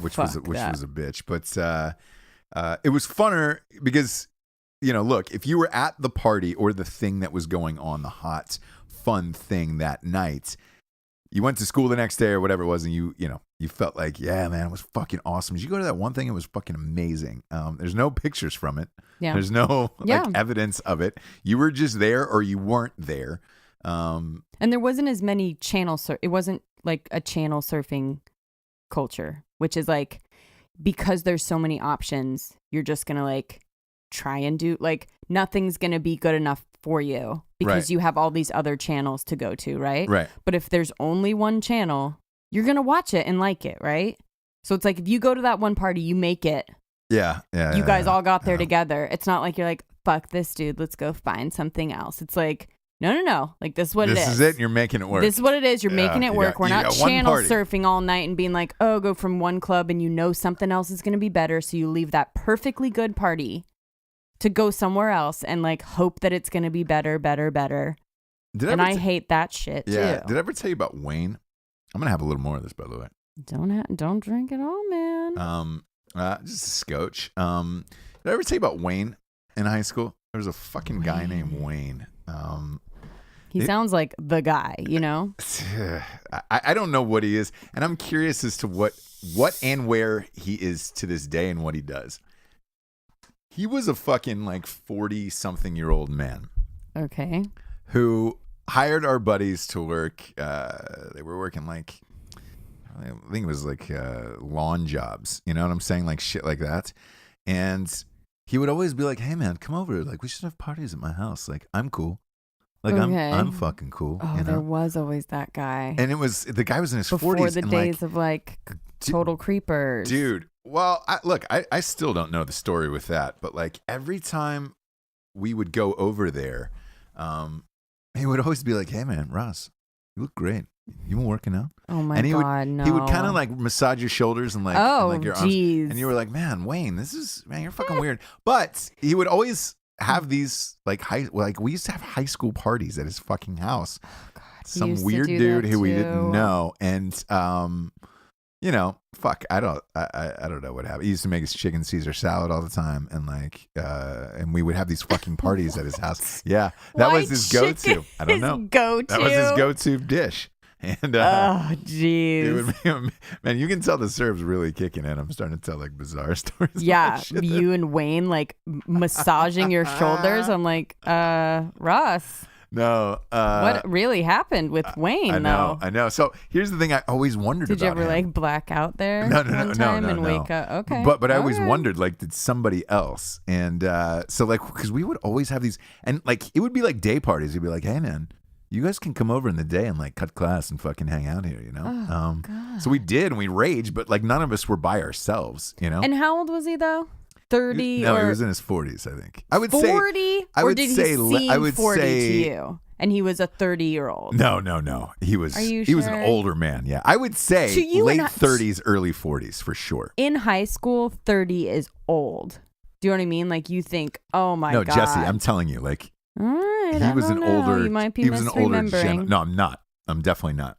Which was a bitch. But it was funner because, look, if you were at the party or the thing that was going on, the hot, fun thing that night, you went to school the next day or whatever it was, and you felt like, yeah, man, it was fucking awesome. Did you go to that one thing? It was fucking amazing. There's no pictures from it. Yeah. There's no evidence of it. You were just there or you weren't there. And there wasn't as many it wasn't like a channel surfing culture, which is like, because there's so many options, you're just going to like try and do like nothing's going to be good enough for you because you have all these other channels to go to, right? Right. But if there's only one channel, you're going to watch it and like it, right? So it's like if you go to that one party, you make it. Yeah. You guys all got there together. It's not like you're like, fuck this dude, let's go find something else. It's like, no. Like this is what it is. This is it. You're making it work. This is what it is. You're making it work. We're not channel surfing all night and being like, oh, go from one club and something else is going to be better. So you leave that perfectly good party to go somewhere else and like hope that it's going to be better. I hate that shit too. Did I ever tell you about Wayne? I'm going to have a little more of this, by the way. Don't drink it all, man. Just a scotch. Did I ever tell you about Wayne in high school? There was a fucking guy named Wayne. He sounds like the guy, I don't know what he is, and I'm curious as to what and where he is to this day and what he does. He was a fucking like 40-something-year-old man. Okay. Who hired our buddies to work. They were working like, I think it was like lawn jobs. You know what I'm saying? Like shit like that. And he would always be like, hey man, come over. Like we should have parties at my house. Like I'm cool. Like I'm fucking cool. Oh, there was always that guy. And the guy was in his 40s. Before the days of like total creepers. Dude. Well, I still don't know the story with that. But like every time we would go over there, he would always be like, hey man, Ross, you look great. You been working out? Oh my God, no. He would kind of like massage your shoulders and like, oh, and like your arms. And you were like, man, Wayne, you're fucking weird. But he would always have these like we used to have high school parties at his fucking house. Oh God, some weird dude who we didn't know. And you know, fuck, I don't know what happened. He used to make his chicken Caesar salad all the time, and and we would have these fucking parties at his house. Yeah, that was his go-to. I don't know. That was his go-to dish. And oh, jeez. Man, you can tell the syrup's really kicking in. I'm starting to tell like bizarre stories. Yeah, you and Wayne like massaging your shoulders. I'm like, Ross. No. What really happened with Wayne? I know. So here's the thing I always wondered about. Did you ever him. like black out there? No, and wake up? Okay. But I always wondered, like, did somebody else? And so like, because we would always have these, and like it would be like day parties. You'd be like, hey man, you guys can come over in the day and like cut class and fucking hang out here, you know? Oh, God. So we did, and we raged, but like none of us were by ourselves, you know? And how old was he though? 30? No, or he was in his 40s, I think. I would 40? say 40? Or did he seem 40 say, to you? And he was a 30-year-old? No. He was. Are you He was sure? an older man. Yeah, I would say late 30s, early 40s for sure. In high school, 30 is old. Do you know what I mean? Like you think, oh my God. No, Jesse, I'm telling you, like. All right, He was an older. You might be he was an older misremembering. gentleman. No, I'm not. I'm definitely not.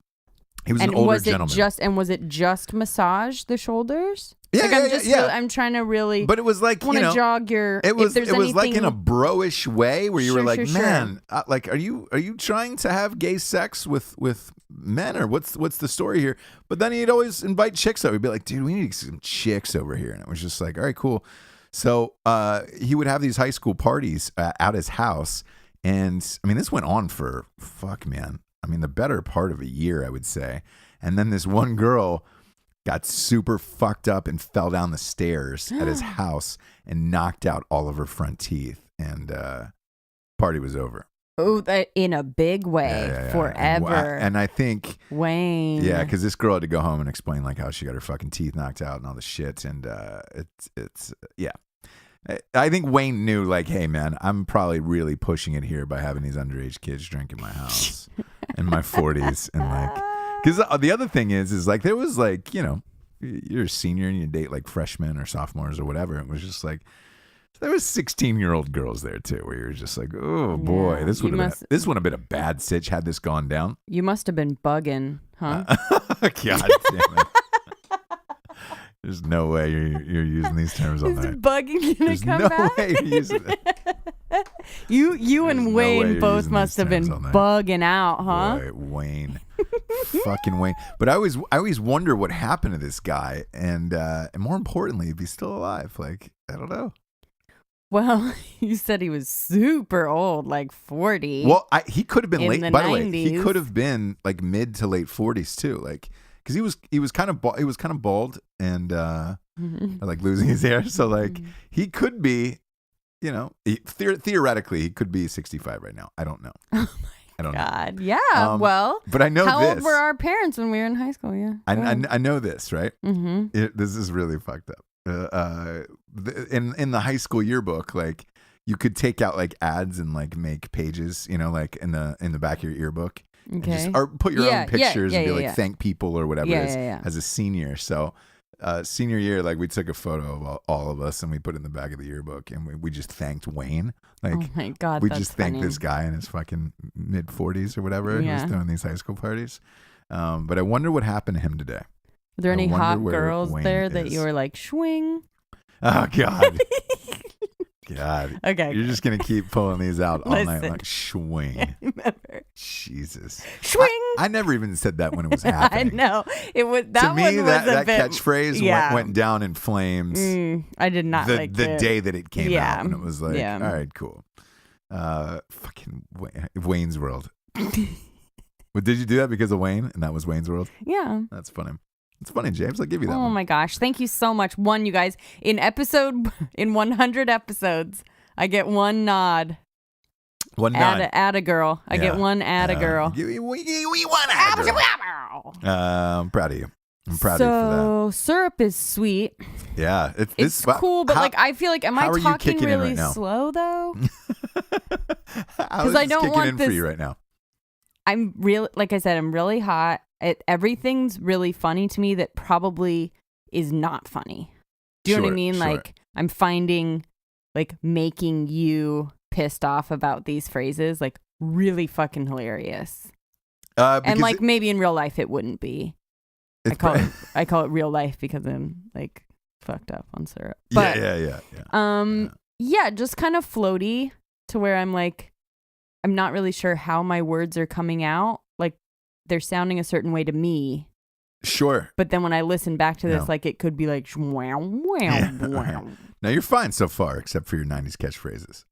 He was And an older was it gentleman. was it just massage the shoulders? Yeah, like yeah, I'm just yeah. I'm trying to really. But it was like, want you to know, jog your. it was if there's it was like anything- in a bro-ish way where you were Sure, like, sure. man, like are you trying to have gay sex with men, or what's the story here? But then he'd always invite chicks over. He'd be like, dude, we need some chicks over here, and it was just like, all right, cool. So he would have these high school parties at his house. And I mean, this went on for the better part of a year, I would say. And then this one girl got super fucked up and fell down the stairs at his house and knocked out all of her front teeth. And party was over. Oh, that in a big way, Yeah. forever. And I think, Wayne. yeah, because this girl had to go home and explain like how she got her fucking teeth knocked out and all the shit. And it's yeah. I think Wayne knew, like, hey, man, I'm probably really pushing it here by having these underage kids drink in my house in my 40s. And, like, because the other thing is like, there was, like, you know, you're a senior and you date, like, freshmen or sophomores or whatever. It was just, like, there was 16-year-old girls there, too, where you're just like, oh, boy, Yeah, this would have been a bad sitch had this gone down. You must have been bugging, huh? God damn it. There's no way you're using these terms all Is night. bugging gonna There's come no back? way you're using it. You and no way Wayne you're both using must these have been terms all night. bugging out, huh? Boy, Wayne. Fucking Wayne. But I always wonder what happened to this guy, and more importantly, if he's still alive. Like, I don't know. Well, you said he was super old, like 40. Well, he could have been In late. the By the way, he 90s. could have been like mid to late 40s too. Like, because he was kind of bald and like losing his hair. So like he could be, you know, theoretically he could be 65 right now. I don't know. Oh I don't know. God, yeah. Well, but I know how this. old were our parents when we were in high school? Yeah, I know this, right? Mm-hmm. This is really fucked up. In the high school yearbook, like you could take out like ads and like make pages, you know, like in the back of your yearbook. And Okay. or put your own pictures and be like, yeah. thank people or whatever Yeah, it is yeah. as a senior. So senior year, like we took a photo of all of us and we put it in the back of the yearbook and we just thanked Wayne. Like, Oh my God, we that's just thanked funny. this guy in his fucking mid 40s or whatever who Yeah. was throwing these high school parties. But I wonder what happened to him today. Were there I any wonder hot where girls Wayne there that is. you were like, swing? Oh, God. God. Okay. You're just going to keep pulling these out all night Listen. like swing. Remember. Jesus. Swing. I never even said that when it was I happening. know. It was that To me, one was that a bit, catchphrase yeah. went down in flames I did not the like the it. day that it came Yeah. out. And it was like, Yeah. all right, cool. Fucking Wayne's World. But did you do that because of Wayne? And that was Wayne's World? Yeah. That's funny. It's funny, James. I'll give you that Oh one. my gosh. Thank you so much. One, you guys, in 100 episodes, I get one nod. One nod. Add a girl. I get one add a girl. We want add a girl. I'm proud of you. I'm proud of you for So syrup is sweet. that. Yeah. It's cool, but like I feel like, am I how are you talking kicking in really right now? slow though? How is I this don't kicking want in for this- you right now? I'm really, like I said, I'm really hot. Everything's really funny to me that probably is not funny. Do you know what I Sure, mean? sure. Like I'm finding like making you pissed off about these phrases like really fucking hilarious. And Because like maybe in real life it wouldn't be. I call it real life because I'm like fucked up on syrup. But, yeah, just kind of floaty to where I'm like, I'm not really sure how my words are coming out. Like they're sounding a certain way to me. Sure. But then when I listen back to this, like it could be like, wow, wow, wow. No, you're fine so far, except for your 90s catchphrases.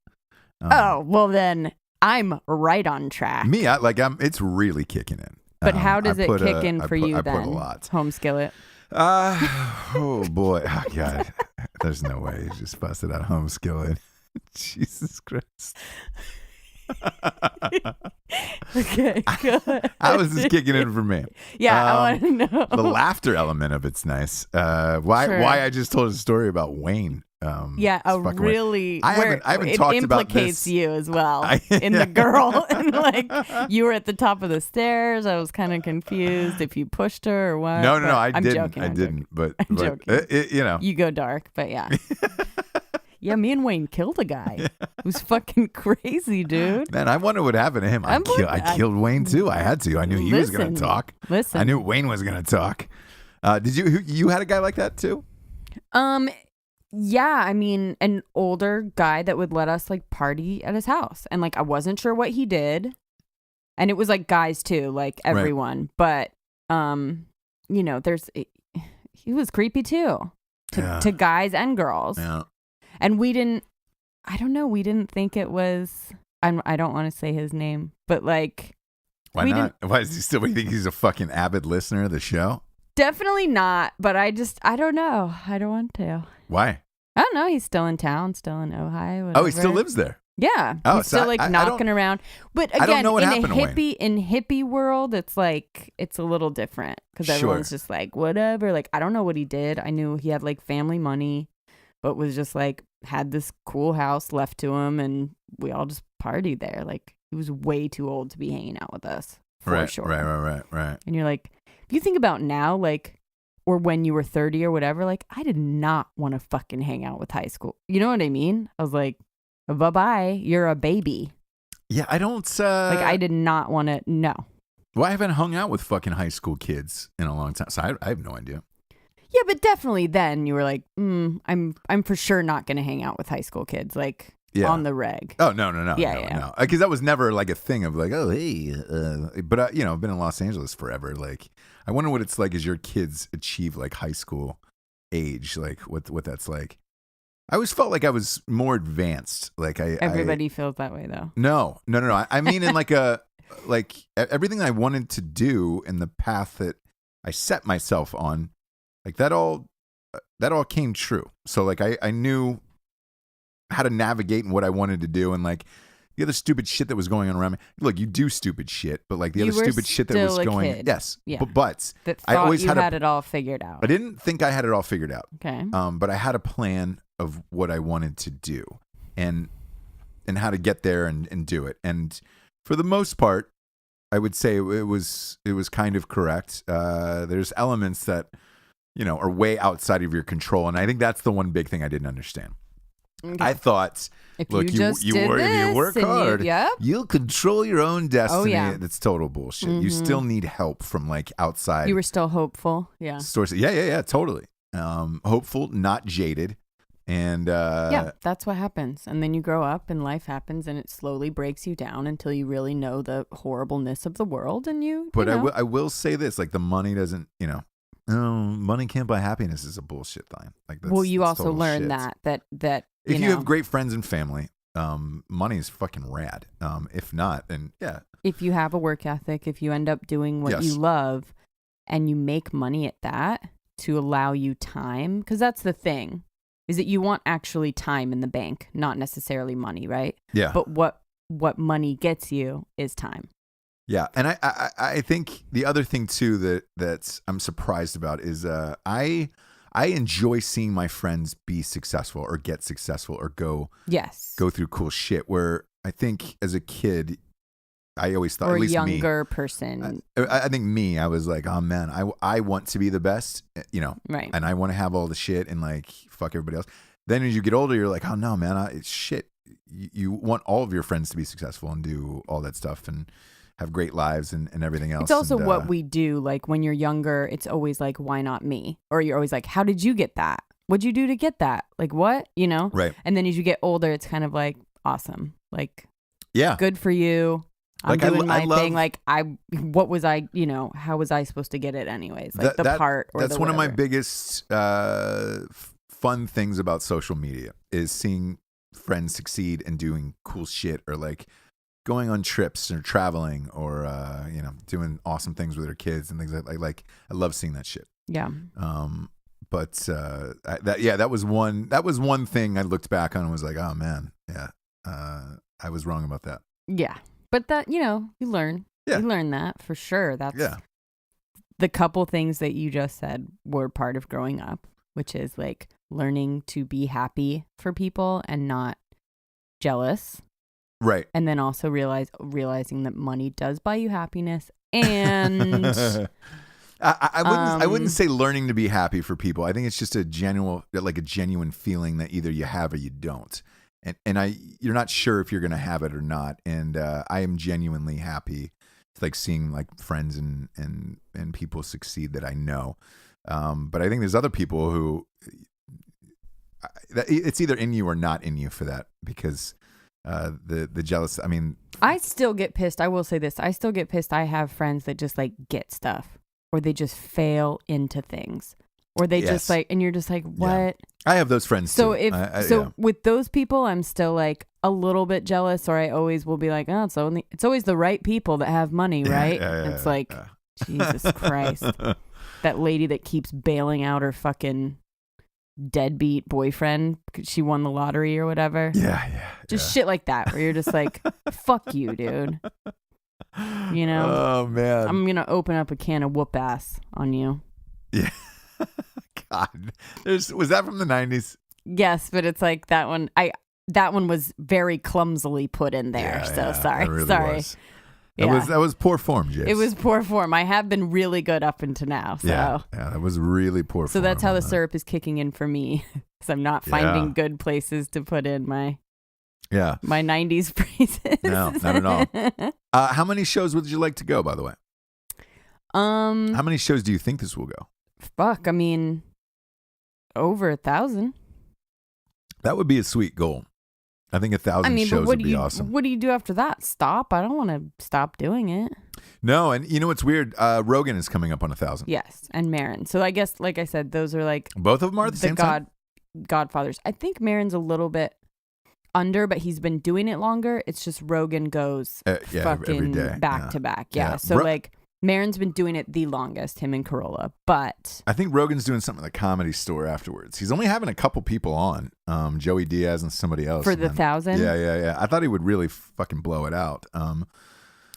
Oh, well then I'm right on track. Me, it's really kicking in. But how does it kick in for you then? I put a lot. Home skillet. Oh boy. Oh God. There's no way you just busted out home skillet. Jesus Christ. Okay, good. How is this kicking in for me? Yeah, I want to know. The laughter element of it's nice. Why I just told a story about Wayne. Yeah, really. I haven't talked about this. It implicates you as well in the girl. And like you were at the top of the stairs. I was kind of confused if you pushed her or what. No, I I'm didn't. Joking, I didn't. But I'm joking. You know, you go dark, but yeah. Yeah, me and Wayne killed a guy. It was fucking crazy, dude. Man, I wonder what happened to him. I killed Wayne too. I had to. I knew he was going to talk. Listen. I knew Wayne was going to talk. Did you had a guy like that too? Yeah, I mean, an older guy that would let us like party at his house. And like I wasn't sure what he did. And it was like guys too, like everyone. Right. But you know, he was creepy too. To guys and girls. Yeah. And we didn't think it was, I don't want to say his name, but like. Why not? Why is he still, you think he's a fucking avid listener of the show? Definitely not, but I don't know. I don't want to. Why? I don't know. He's still in town, still in Ohio. Whatever. Oh, he still lives there? Yeah. Oh, he's still like knocking around. But again, I don't know what in hippie world, it's like, it's a little different because everyone's just like, whatever. Like, I don't know what he did. I knew he had like family money, but was just like, had this cool house left to him and we all just partied there. Like he was way too old to be hanging out with us. For sure. Right. And you're like, if you think about now, like, or when you were 30 or whatever, like I did not want to fucking hang out with high school. You know what I mean? I was like, bye-bye, you're a baby. Yeah, I don't... like I did not want to, no. Well, I haven't hung out with fucking high school kids in a long time, so I have no idea. Yeah, but definitely then you were like, I'm for sure not going to hang out with high school kids, like on the reg. Oh, no. No. Because that was never like a thing of like, oh, hey. But, you know, I've been in Los Angeles forever. Like, I wonder what it's like as your kids achieve like high school age, like what that's like. I always felt like I was more advanced. Like Everybody feels that way though. No. I mean in like everything I wanted to do in the path that I set myself on, like that all came true. So like I knew how to navigate and what I wanted to do, and like the other stupid shit that was going on around me. Look, you do stupid shit, but like the other stupid shit that was going, kid. Yes, yeah. But that I always had it all figured out. I didn't think I had it all figured out. Okay. But I had a plan of what I wanted to do, and how to get there and do it. And for the most part, I would say it was kind of correct. There's elements that, you know, are way outside of your control, and I think that's the one big thing I didn't understand. Okay. I thought, if look, you work hard, you'll control your own destiny. Oh, yeah. That's total bullshit. Mm-hmm. You still need help from like outside. You were still hopeful, yeah. Sources. Yeah, totally. Hopeful, not jaded, and yeah, that's what happens. And then you grow up, and life happens, and it slowly breaks you down until you really know the horribleness of the world, and you. But you know. I will say this: like the money doesn't, you know. No, money can't buy happiness is a bullshit thing. Like, well, you also learn that if you have great friends and family, money is fucking rad. If not, then yeah. If you have a work ethic, if you end up doing what you love, and you make money at that to allow you time, because that's the thing, is that you want actually time in the bank, not necessarily money, right? Yeah. But what money gets you is time. Yeah, and I think the other thing too that I'm surprised about is I enjoy seeing my friends be successful or get successful or go through cool shit. Where I think as a kid, I always thought, or at least a younger person. I think I was like, oh man, I want to be the best, you know, right? And I want to have all the shit and like fuck everybody else. Then as you get older, you're like, oh no, man, it's shit. You want all of your friends to be successful and do all that stuff and have great lives and everything else. It's also and, what we do. Like when you're younger, it's always like, why not me? Or you're always like, how did you get that? What'd you do to get that? Like what? You know? Right. And then as you get older, it's kind of like, awesome. Like, yeah, good for you. I'm Like, doing I my love- thing. Like what was I, how was I supposed to get it anyways? Like part or that's the one of my whatever. biggest fun things about social media is seeing friends succeed and doing cool shit, or like going on trips or traveling, or doing awesome things with their kids and things like I love seeing that shit. Yeah. But that was one thing I looked back on and was like, oh man, yeah, I was wrong about that. Yeah. But that, you learn. Yeah. You learn that for sure. That's the couple things that you just said were part of growing up, which is like learning to be happy for people and not jealous. Right. And then also realizing that money does buy you happiness. And I wouldn't say learning to be happy for people. I think it's just a genuine feeling that either you have or you don't. And you're not sure if you're going to have it or not. And I am genuinely happy, like seeing like friends and people succeed that I know. But I think there's other people who it's either in you or not in you for that, because the jealous. I mean, I still get pissed. I will say this. I still get pissed. I have friends that just like get stuff, or they just fail into things, or they just like, and you're just like, what? Yeah. I have those friends So too. with those people, I'm still like a little bit jealous, or I always will be like, oh, it's always the right people that have money, right? It's like, Jesus Christ, that lady that keeps bailing out her fucking deadbeat boyfriend because she won the lottery or whatever. Just shit like that, where you're just like, fuck you, dude. Oh man, I'm gonna open up a can of whoop ass on you. Yeah. God, was that from the 90s? Yes, but it's like that one. That one was very clumsily put in there. Sorry, it really sorry. Was. That was poor form, Jace. It was poor form. I have been really good up until now. So yeah, that was really poor form. So that's how the syrup is kicking in for me, because I'm not finding good places to put in my 90s phrases. No, not at all. How many shows would you like to go, by the way? How many shows do you think this will go? Fuck, I mean, over 1,000. That would be a sweet goal. I think 1,000 shows would be awesome. What do you do after that? Stop? I don't want to stop doing it. No, and you know what's weird? Rogan is coming up on 1,000. Yes, and Marin. So I guess, like I said, those are like both of them are at the same time. Godfathers. I think Marin's a little bit under, but he's been doing it longer. It's just Rogan goes fucking every day. back to back. Yeah. So like Marin's been doing it the longest, him and Corolla. But I think Rogan's doing something at the Comedy Store afterwards. He's only having a couple people on, Joey Diaz and somebody else. For the 1,000? Yeah. I thought he would really fucking blow it out.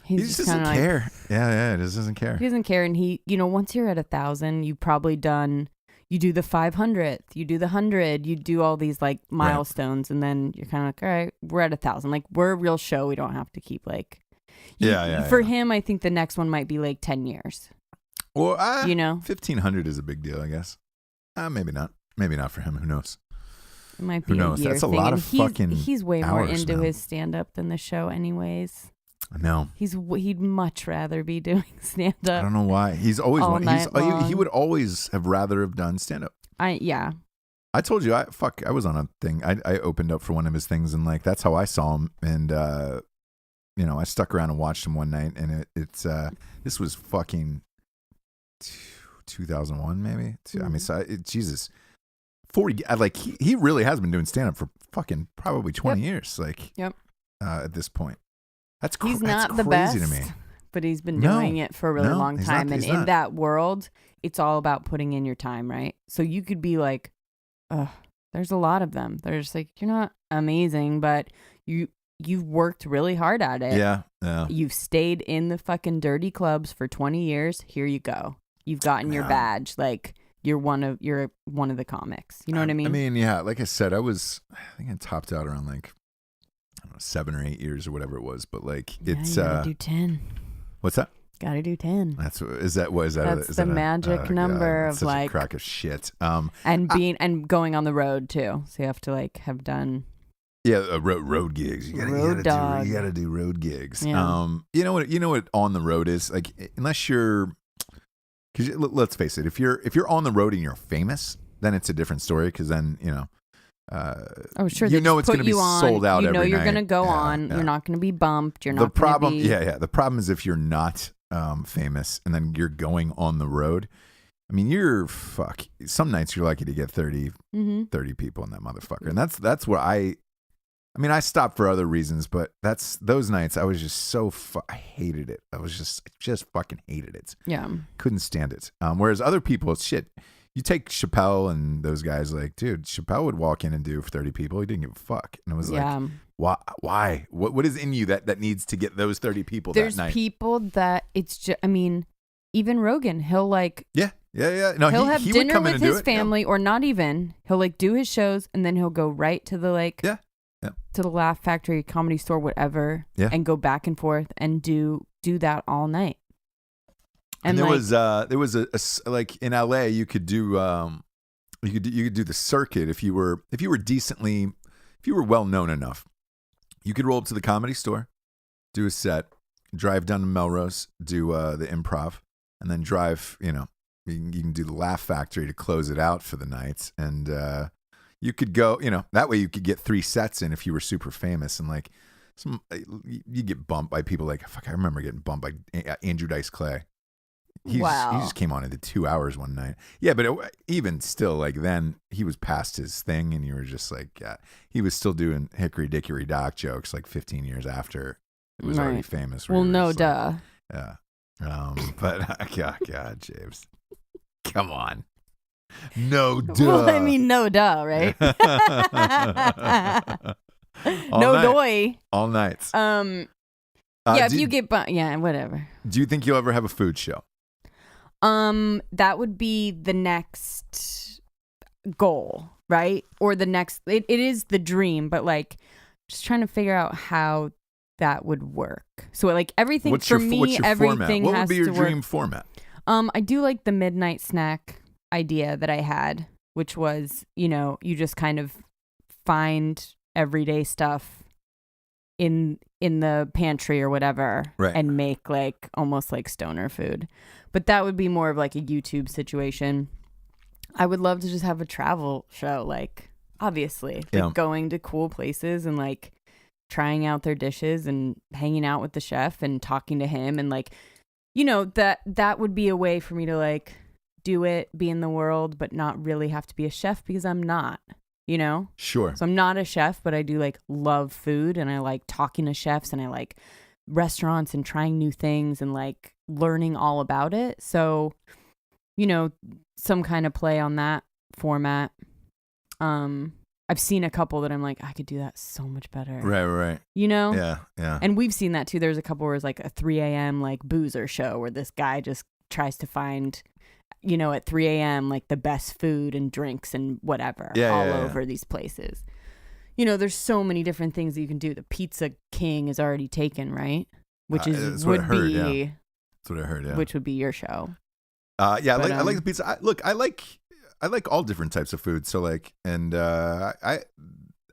He just doesn't care. He just doesn't care. He doesn't care. And he, once you're at 1,000, you've probably done, you do the 500th, you do the 100, you do all these like milestones. Right. And then you're kind of like, all right, we're at 1,000. Like, we're a real show. We don't have to keep like, for him, I think the next one might be like 10 years. Well, 1,500 is a big deal, I guess. Maybe not. Maybe not for him. Who knows? It might be Who knows? a year That's a thing. lot And of fucking He's way more hours, into man. his stand-up than the show anyways. No. He'd much rather be doing stand-up. I don't know why. He's always all night long. He would always have rather have done stand-up. I told you, I was on a thing. I opened up for one of his things, and like that's how I saw him. And I stuck around and watched him one night, and it's this was fucking 2001 maybe. I mean, Jesus, 40. Like he really has been doing stand-up for fucking probably 20 years. Like, at this point, he's not the crazy best to me. But he's been doing it for a really long time. Not, and in that world, it's all about putting in your time, right? So you could be like, there's a lot of them. They're just like, you're not amazing, but you've worked really hard at it. Yeah. You've stayed in the fucking dirty clubs for 20 years. Here you go. You've gotten your badge. Like, you're one of the comics. You know what I mean? I mean, yeah, like I said, I think I topped out around like, I don't know, 7 or 8 years or whatever it was, but like it's you gotta do 10. What's that? Gotta do 10. That's That's the magic number of such like a crack of shit. And going on the road too. So you have to like have done Yeah, road gigs. You gotta do road gigs. Yeah. You know what on the road is like, unless you're, because let's face it, if you're on the road and you're famous, then it's a different story. Because then oh sure, you know just it's going to be on, sold out. You know every you're night. going to go on. Yeah. You're not going to be bumped. You're The not. problem, gonna be... The problem is if you're not famous and then you're going on the road. I mean, some nights you're lucky to get 30 people in that motherfucker. And that's what I stopped for other reasons, but those nights I was just I hated it. I just fucking hated it. Yeah. Couldn't stand it. Whereas other people, shit, you take Chappelle and those guys, like, dude, Chappelle would walk in and do 30 people. He didn't give a fuck. And it was like, why? What is in you that needs to get those 30 people There's that night? people that it's just, I mean, even Rogan, he'll like... Yeah. No, he'll have he would dinner come in with and do his it. family, or not even. He'll like do his shows, and then he'll go right to the to the Laugh Factory, Comedy Store, whatever, and go back and forth and do that all night. And there was a like in LA, you could do you could do the circuit if you were well known enough. You could roll up to the Comedy Store, do a set, drive down to Melrose, do the Improv, and then drive, you can do the Laugh Factory to close it out for the night. And you could go, that way you could get 3 sets in if you were super famous. And like you get bumped by people like, fuck, I remember getting bumped by Andrew Dice Clay. He just came on into 2 hours one night. Yeah, but even still, like then he was past his thing, and you were just like, he was still doing Hickory Dickory Dock jokes like 15 years after it was already famous. Well, no, duh. Yeah. But God, James, come on. No, duh. Well, I mean, no, duh, right? No, doy. All nights. If you get whatever. Do you think you'll ever have a food show? That would be the next goal, right? Or the next, it is the dream, but like just trying to figure out how that would work. So like everything what's for your me, everything format? What has would be your to dream work. format? I do like the midnight snack idea that I had, which was, you just kind of find everyday stuff in the pantry or whatever, right, and make like almost like stoner food. But that would be more of like a YouTube situation. I would love to just have a travel show, like obviously, like going to cool places and like trying out their dishes and hanging out with the chef and talking to him, and like, that would be a way for me to like do it, be in the world, but not really have to be a chef, because I'm not. Sure. So I'm not a chef, but I do like love food, and I like talking to chefs, and I like restaurants and trying new things and like learning all about it. So, some kind of play on that format. I've seen a couple that I'm like, I could do that so much better. Right. Yeah. Yeah. And we've seen that too. There's a couple where it's like a 3 a.m. like boozer show where this guy just tries to find, at 3 a.m. like the best food and drinks and whatever over these places. There's so many different things that you can do. The Pizza King is already taken, right? Which That's what I heard. Yeah. Which would be your show. I like the pizza. I like all different types of food. So like, and I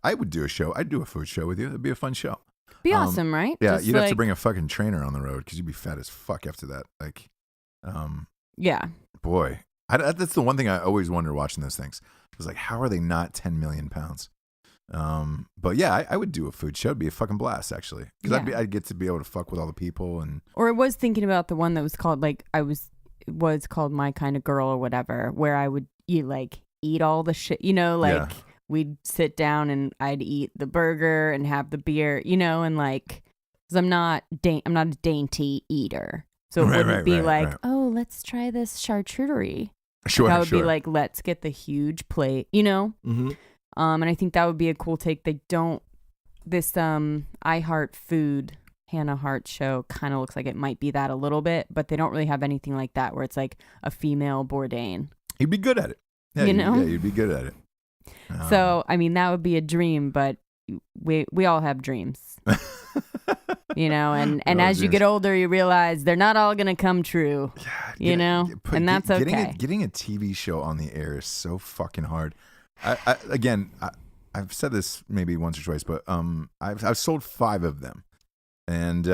would do a show. I'd do a food show with you. It'd be a fun show. Be awesome, right? Yeah, just you'd have to bring a fucking trainer on the road because you'd be fat as fuck after that. Like, yeah. Boy, that's the one thing I always wonder watching those things. I was like, how are they not 10 million pounds? But yeah, I would do a food show. It'd be a fucking blast, actually, because I'd get to be able to fuck with all the people. And or I was thinking about the one that was called like it was called My Kind of Girl or whatever, where I would eat all the shit, we'd sit down and I'd eat the burger and have the beer, and like, because I'm not a dainty eater, so it wouldn't be oh, let's try this charcuterie. Sure, that would be like, let's get the huge plate, Mm-hmm. And I think that would be a cool take. They don't, this I Heart Food Hannah Hart show kind of looks like it might be that a little bit, but they don't really have anything like that where it's like a female Bourdain. You'd be good at it. Yeah, you'd be good at it. So, I mean, that would be a dream, but we all have dreams. And as you get older, you realize they're not all going to come true, and that's okay. Getting a TV show on the air is so fucking hard. I've said this maybe once or twice, but I've sold 5 of them, and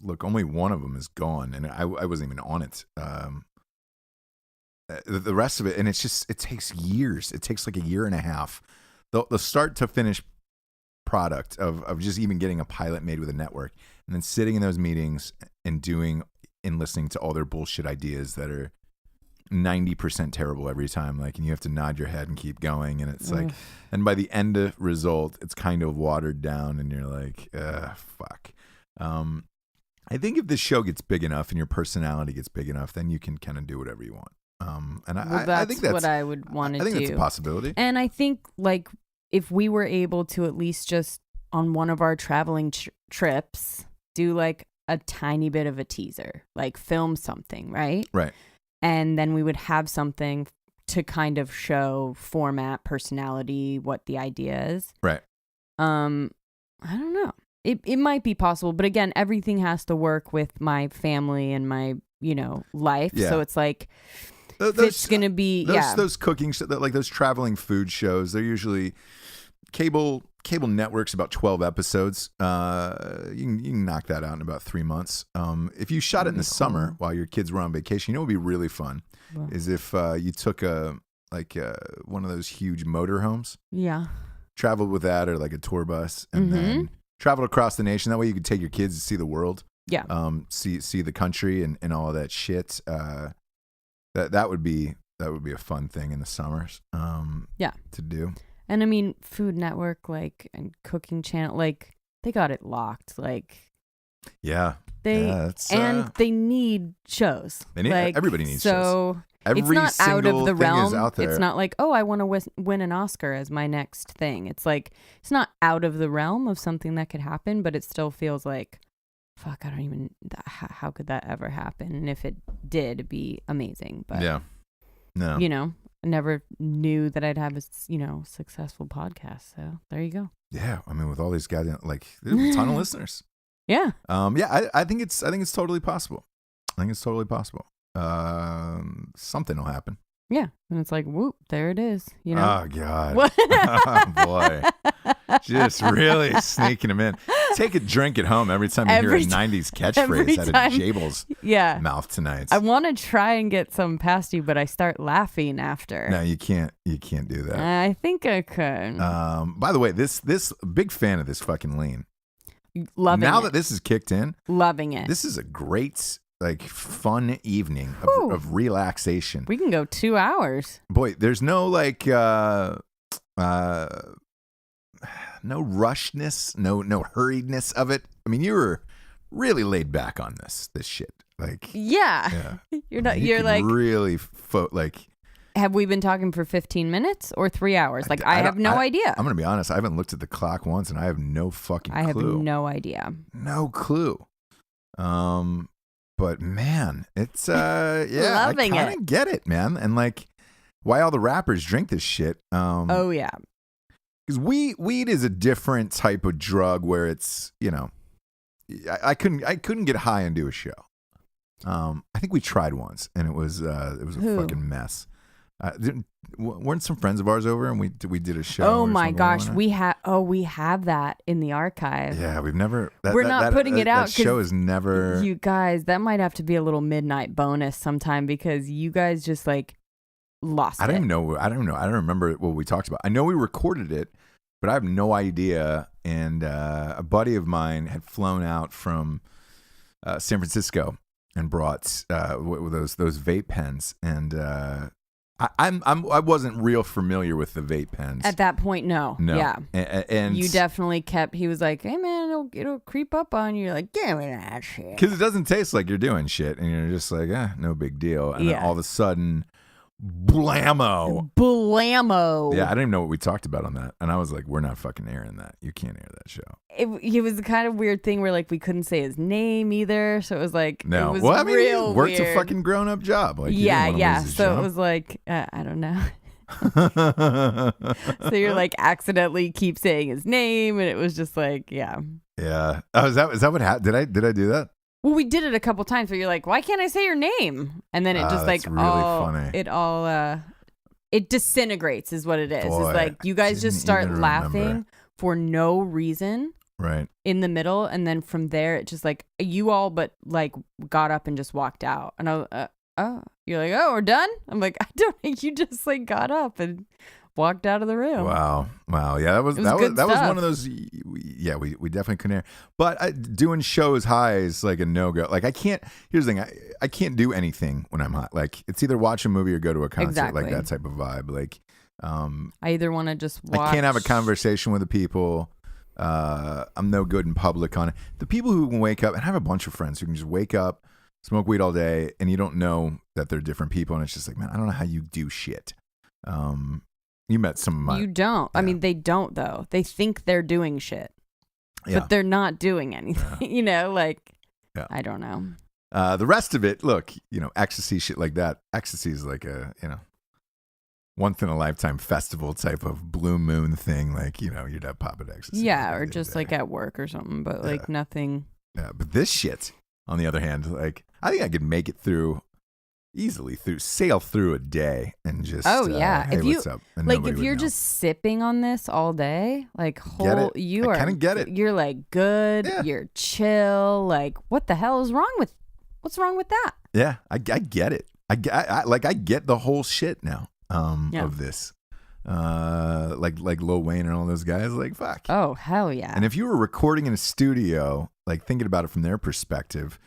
look, only one of them is gone, and I wasn't even on it. The rest of it, and it takes years. It takes like a year and a half. The start to finish product of just even getting a pilot made with a network, and then sitting in those meetings and listening to all their bullshit ideas that are 90% terrible every time, like, and you have to nod your head and keep going, and it's like, and by the end of result, it's kind of watered down, and you're like, fuck. I think if this show gets big enough and your personality gets big enough, then you can kind of do whatever you want. I think that's what I would want to do. I think that's a possibility. And I think, like, if we were able to at least just on one of our traveling trips do like a tiny bit of a teaser, like film something, right? Right. And then we would have something to kind of show format, personality, what the idea is. Right. I don't know. It might be possible, but again, everything has to work with my family and my, life. Yeah. So it's like, it's going to be, those cooking, like those traveling food shows, they're usually cable networks, about 12 episodes. You can knock that out in about 3 months. If you shot it in the summer while your kids were on vacation, what would be really fun is if you took one of those huge motorhomes. Yeah. Traveled with that, or like a tour bus, and then traveled across the nation. That way you could take your kids to see the world. Yeah. See the country and all of that shit. That would be a fun thing in the summers. To do. And I mean, Food Network, like, and Cooking Channel, like, they got it locked. Like, yeah, they need shows. They need, like, everybody needs shows. So every it's not out of the realm. Out there. It's not like, oh, I want to win an Oscar as my next thing. It's like, it's not out of the realm of something that could happen, but it still feels like, fuck, I don't even, how could that ever happen? And if it did, it'd be amazing. But yeah, no, I never knew that I'd have a, successful podcast. So there you go. Yeah. I mean, with all these guys, like, there's a ton of listeners. Yeah. I think it's totally possible. I think it's totally possible. Something will happen. Yeah. And it's like, whoop, there it is. Oh, God. Oh, boy. Just really sneaking them in. Take a drink at home every time you hear a 90s catchphrase out of Jabel's mouth tonight. I want to try and get some past you, but I start laughing after. No, you can't. You can't do that. I think I could. By the way, this big fan of this fucking lean. Loving it. Now that this is kicked in. Loving it. This is a great, like, fun evening of relaxation. We can go 2 hours. Boy, there's no, like, no rushness, no hurriedness of it. I mean, you were really laid back on this shit. Like, yeah. You're like really have we been talking for 15 minutes or 3 hours? Like, I have no idea. I'm gonna be honest. I haven't looked at the clock once, and I have no fucking clue. I have no idea. No clue. But man, it's loving I kind of get it, man, and like why all the rappers drink this shit. Oh yeah. Because weed is a different type of drug where it's, I couldn't get high and do a show. I think we tried once, and it was a fucking mess. Weren't some friends of ours over, and we did a show? Oh my gosh, we have that in the archive. Yeah, we've never. We're not putting it out. That show is never. You guys, that might have to be a little midnight bonus sometime because you guys just like lost it. I don't even know. I don't remember what we talked about. I know we recorded it, but I have no idea. And a buddy of mine had flown out from San Francisco and brought those vape pens, and I wasn't real familiar with the vape pens at that point. No. Yeah, and you definitely kept. He was like, "Hey man, it'll creep up on you." You're like, "Give me that shit," because it doesn't taste like you're doing shit, and you're just like, no big deal. And then all of a sudden, blammo. Yeah, I didn't even know what we talked about on that, and I was like, "We're not fucking airing that. You can't air that show." It was the kind of weird thing where like we couldn't say his name either, so it was like no. It was well, I mean, real he worked weird. A fucking grown up job. Like, yeah. So job. it was like I don't know. So you're like accidentally keep saying his name, and it was just like yeah. Oh, is that what happened? Did I do that? Well, we did it a couple times where you're like, why can't I say your name? And then it just like really funny. it all it disintegrates is what it is. Boy, it's like you guys just start even laughing remember. for no reason. Right. In the middle, and then from there, it just like you all but like got up and just walked out, and you're like, oh, we're done. I'm like, I don't think you just like got up and walked out of the room. Wow. Yeah, that was one of those. Yeah, we definitely couldn't hear. But doing shows high is like a no go. Like I can't. Here's the thing. I can't do anything when I'm high. Like it's either watch a movie or go to a concert. Exactly. Like that type of vibe. Like I either want to just watch. I can't have a conversation with the people. I'm no good in public on it. The people who can wake up, and I have a bunch of friends who can just wake up, smoke weed all day, and you don't know that they're different people, and it's just like, man, I don't know how you do shit. You met some of my... You don't. Yeah. I mean, they don't, though. They think they're doing shit, but they're not doing anything, you know? Like, I don't know. The rest of it, look, ecstasy, shit like that. Ecstasy is like a, once in a lifetime festival type of blue moon thing. Like, you'd have pop at ecstasy. Yeah, or just like at work or something, but like nothing. Yeah, but this shit, on the other hand, like, I think I could make it through easily sail through a day and just hey, if you what's up? And like if you're just sipping on this all day, like you are kind of get it. You're like good, you're chill. Like what's wrong with that? Yeah, I get it. I get the whole shit now of this. Like Lil Wayne and all those guys, like fuck. Oh hell yeah. And if you were recording in a studio, like thinking about it from their perspective,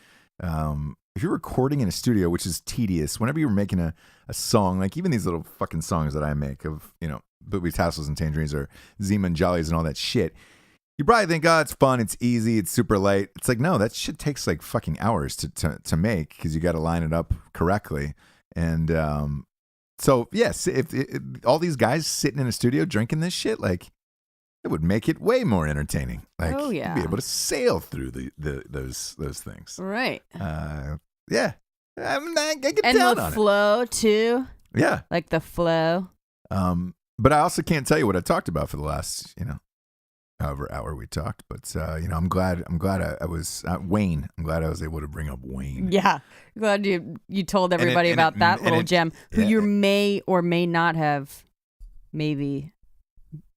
if you're recording in a studio, which is tedious, whenever you're making a song, like even these little fucking songs that I make of, Boobies, Tassels, and Tangerines or Zima and Jollies and all that shit, you probably think, oh, it's fun, it's easy, it's super light. It's like, no, that shit takes like fucking hours to make because you got to line it up correctly. And so, yes, if all these guys sitting in a studio drinking this shit, like, it would make it way more entertaining. Like, you'd be able to sail through those things. Right. Yeah. I get and down the on flow, too. Yeah. Like the flow. But I also can't tell you what I talked about for the last, however hour we talked. But, I'm glad I was, Wayne. I'm glad I was able to bring up Wayne. Yeah. Glad you told everybody about that little gem who you may or may not have maybe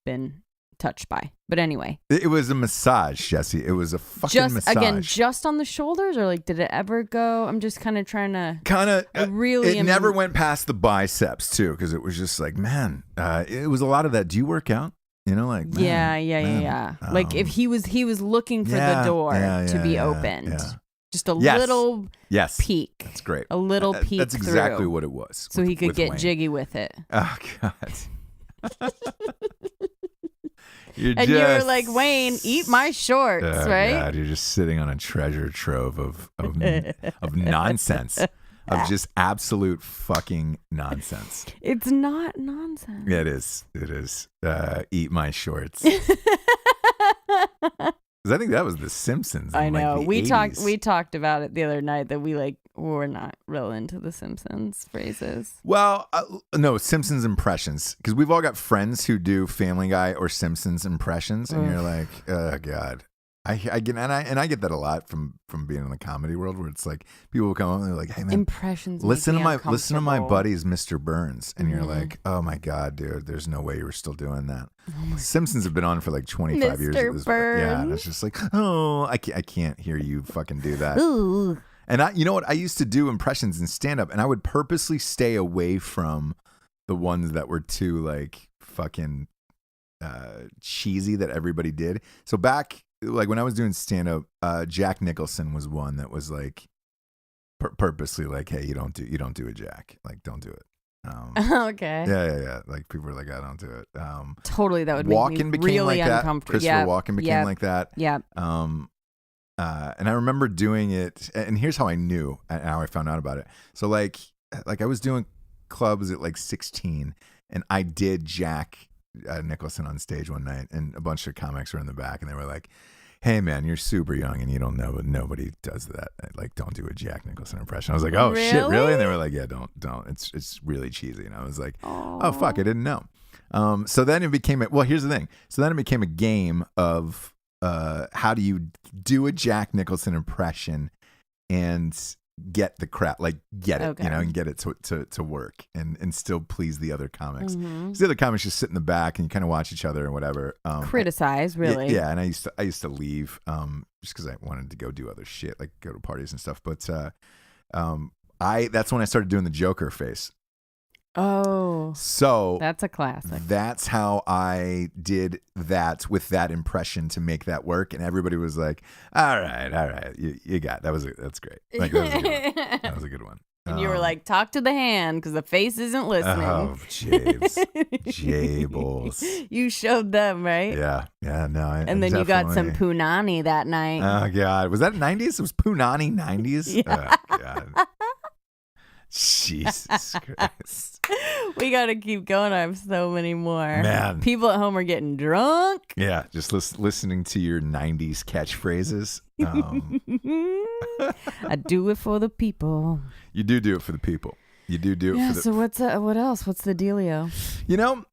been touched by. But anyway. It was a massage, Jessie. It was a fucking massage. Again, just on the shoulders, or like did it ever go? I'm just kind of trying to it never went past the biceps too, because it was just like, man, it was a lot of that. Do you work out? Like, man, yeah. Like if he was looking for the door to be opened. Yeah. Just a little peek. That's great. A little peek. That's exactly what it was. So he could get Wayne. jiggy with it. Oh God. You were like, Wayne, eat my shorts, right? God, you're just sitting on a treasure trove of nonsense, of just absolute fucking nonsense. It's not nonsense. Yeah, it is. It is. Eat my shorts. I think that was The Simpsons. I know. Like we 80s. talked about it the other night that we're not real into the Simpsons phrases. Well, no, Simpsons impressions, because we've all got friends who do Family Guy or Simpsons impressions, and you're like, oh God. I get I get that a lot from being in the comedy world, where it's like people will come up and they're like, "Hey man, impressions. Listen to my buddy's Mr. Burns," and you're like, "Oh my God, dude, there's no way you were still doing that." Simpsons have been on for like 25 years at this point. Yeah, and it's just like, oh, I can't hear you fucking do that. Ooh. And you know what? I used to do impressions in stand up, and I would purposely stay away from the ones that were too like fucking cheesy that everybody did. So back. Like when I was doing stand up, Jack Nicholson was one that was like purposely like, hey, you don't do a Jack, like don't do it. Okay. Yeah. Like people were like, I don't do it. Totally, that would Walken make me really like uncomfortable. Christopher Walken became like that. Yeah. And I remember doing it, and here's how I knew and how I found out about it. So like I was doing clubs at like 16, and I did Jack Nicholson on stage one night, and a bunch of comics were in the back, and they were like, hey man, you're super young and you don't know, but nobody does that. Like, don't do a Jack Nicholson impression. I was like, oh really? Shit, really? And they were like, yeah, don't. It's really cheesy. And I was like, oh fuck, I didn't know. So then it became here's the thing. So then it became a game of how do you do a Jack Nicholson impression and get the crap, like get it, Okay. and get it to work and still please the other comics. Mm-hmm. 'Cause the other comics just sit in the back and you kind of watch each other and whatever. Criticize, really. Yeah, and I used to leave just because I wanted to go do other shit, like go to parties and stuff. But that's when I started doing the Joker face. Oh, So that's a classic. that's how I did that with that impression to make that work, and everybody was like, "All right, you got that's great. Like that was a good one. That was a good one." And you were like, talk to the hand because the face isn't listening. "Oh, James, Jables." You showed them, right? Yeah, no. And then you got some punani that night. Oh God, was that 90s? It was punani 90s. Yeah. Oh, God. Jesus Christ. We got to keep going. I have so many more. Man. People at home are getting drunk. Yeah, just listening to your 90s catchphrases. I do it for the people. You do it for the people. You do it Yeah, for the... so what else? What's the dealio?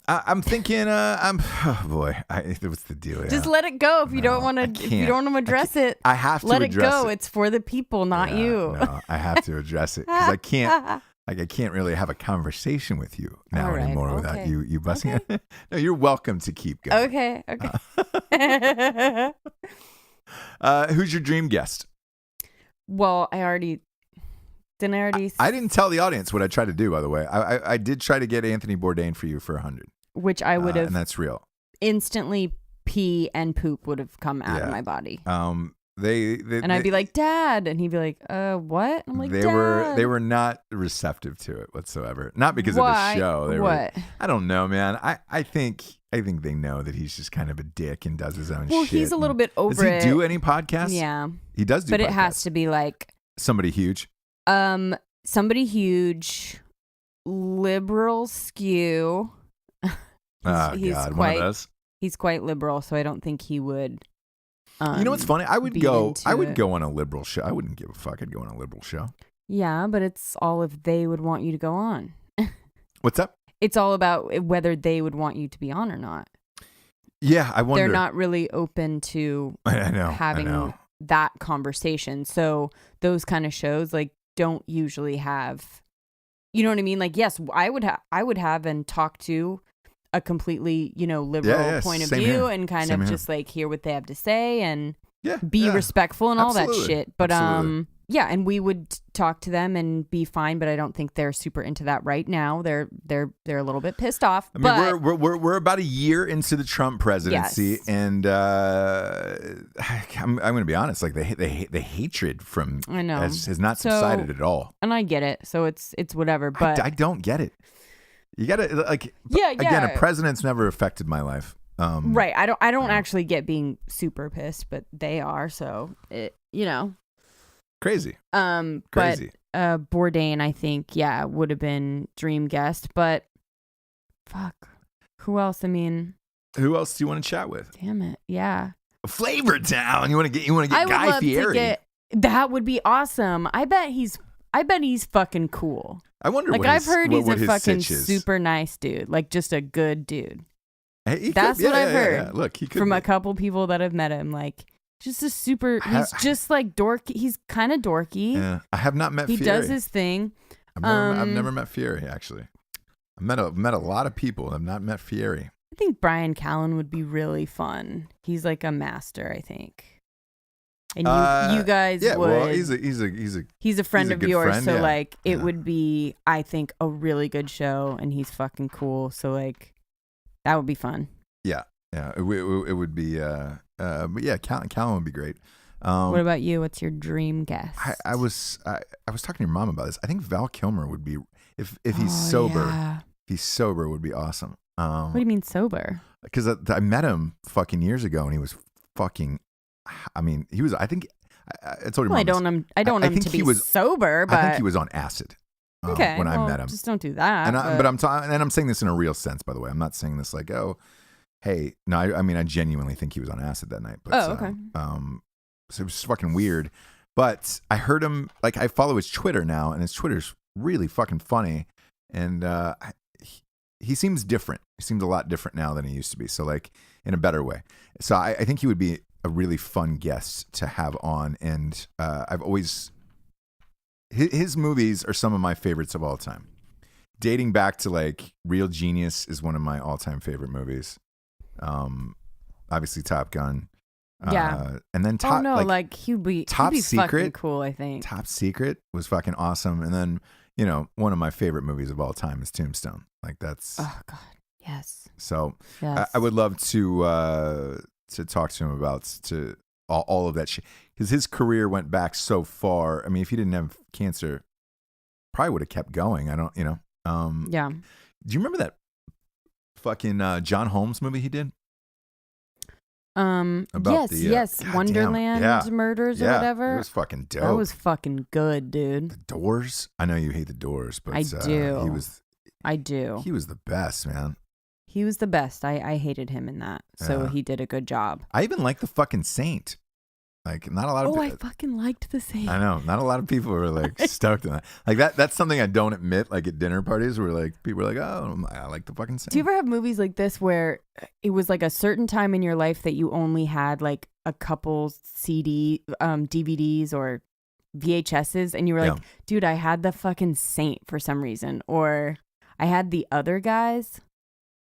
I'm thinking, oh boy, what's the deal? Just let it go if you don't want to. If you don't want to address it, I have to let it address go. It's for the people, not you. No, I have to address it because I can't. Like I can't really have a conversation with you now All right, anymore without okay. you busting it. No, you're welcome to keep going. Okay. Who's your dream guest? Well, I didn't tell the audience what I tried to do, by the way. I did try to get Anthony Bourdain for you for 100. which I would have and that's real. instantly pee and poop would have come out of my body. And I'd be like, Dad, and he'd be like, what? I'm like, they Dad. were not receptive to it whatsoever. Not because Why? of the show. They What? were. I don't know, man. I think they know that he's just kind of a dick and does his own shit. Well, he's a little bit over Does he it. do any podcasts? Yeah, he does do. but podcasts. it has to be like Somebody huge. somebody huge, liberal skew. he's God, quite, one of those. He's quite liberal, so I don't think he would. You know what's funny? I would be go. into I would it. go on a liberal show. I wouldn't give a fuck. I'd go on a liberal show. Yeah, but it's all if they would want you to go on. What's up? It's all about whether they would want you to be on or not. Yeah, I wonder. They're not really open to I know. having that conversation. So those kind of shows like don't usually have, you know what I mean? Like, yes, I would have and talk to a completely, liberal point of view here. and kind Same of here. just like hear what they have to say and Yeah, be respectful and all that Absolutely. shit. But Absolutely. yeah, and we would talk to them and be fine, but I don't think they're super into that right now. They're a little bit pissed off. I mean, but we're about a year into the Trump presidency, Yes. and I'm going to be honest. Like the hatred from I know. has not So- subsided at all. and I get it. So it's whatever, but I don't get it. You got to like. Yeah, Again, yeah. a president's never affected my life. right. I don't actually get being super pissed, but they are. So it, Crazy. But Bourdain, I think, would have been dream guest, but fuck, who else? I mean, Who else do you want to chat with? damn it, yeah. Flavor Town. You want to get I would Guy love Fieri. to get. That would be awesome. I bet he's fucking cool. I wonder. Like what I've his, heard what, he's what a his fucking sitch is. super nice dude, like just a good dude. Hey, he That's could, what I've heard Yeah. Look, he could From be. a couple people that have met him, like just a super. He's just like dorky. He's kind of dorky. Yeah, I have not met He Fieri. does his thing. I've never met Fieri actually. I've met a lot of people. I've not met Fieri. I think Brian Callen would be really fun. He's like a master, I think. And you guys Yeah, would. well, he's a He's a friend he's a of good yours, friend, so yeah. like it Yeah. would be, I think, a really good show, and he's fucking cool. So like, that would be fun. yeah. It would be but yeah, Callen would be great. What about you? What's your dream guest? I was talking to your mom about this. I think Val Kilmer would be if he's sober. Yeah. If he's sober, would be awesome. What do you mean sober? Because I met him fucking years ago, and he was fucking. I mean, he was. I think I told you. Well, I don't know him think to he be was- sober, but I think he was on acid. okay. When I well, met him, just don't do that. and I'm saying this in a real sense, by the way. I'm not saying this like, oh, hey, no. I mean, I genuinely think he was on acid that night. But, okay. So it was just fucking weird. But I heard him, like, I follow his Twitter now, and his Twitter's really fucking funny. And he seems different. He seems a lot different now than he used to be. So, like, in a better way. So I think he would be a really fun guest to have on. And I've always His movies are some of my favorites of all time. Dating back to like Real Genius is one of my all-time favorite movies. Obviously Top Gun. Yeah. And then he'd be Top Secret, fucking cool, I think. Top Secret was fucking awesome. And then, you know, one of my favorite movies of all time is Tombstone. Like that's Oh God. Yes. So Yes. I would love to talk to him about all of that shit, because his career went back so far. I mean, if he didn't have cancer, probably would have kept going. I don't, you know. Yeah. Do you remember that fucking John Holmes movie he did? About yes, Wonderland Murders or whatever. It was fucking dope. That was fucking good, dude. The Doors. I know you hate the Doors, but I do. I do. He was the best, man. He was the best. I hated him in that. So he did a good job. I even like the fucking Saint. Like, not a lot of people. I fucking liked the Saint. I know. Not a lot of people were like stoked on that. Like that's something I don't admit, like at dinner parties where like people are like, oh, I like the fucking Saint. Do you ever have movies like this where it was like a certain time in your life that you only had like a couple DVDs or VHSs and you were like, dude, I had the fucking Saint for some reason, or I had The Other Guys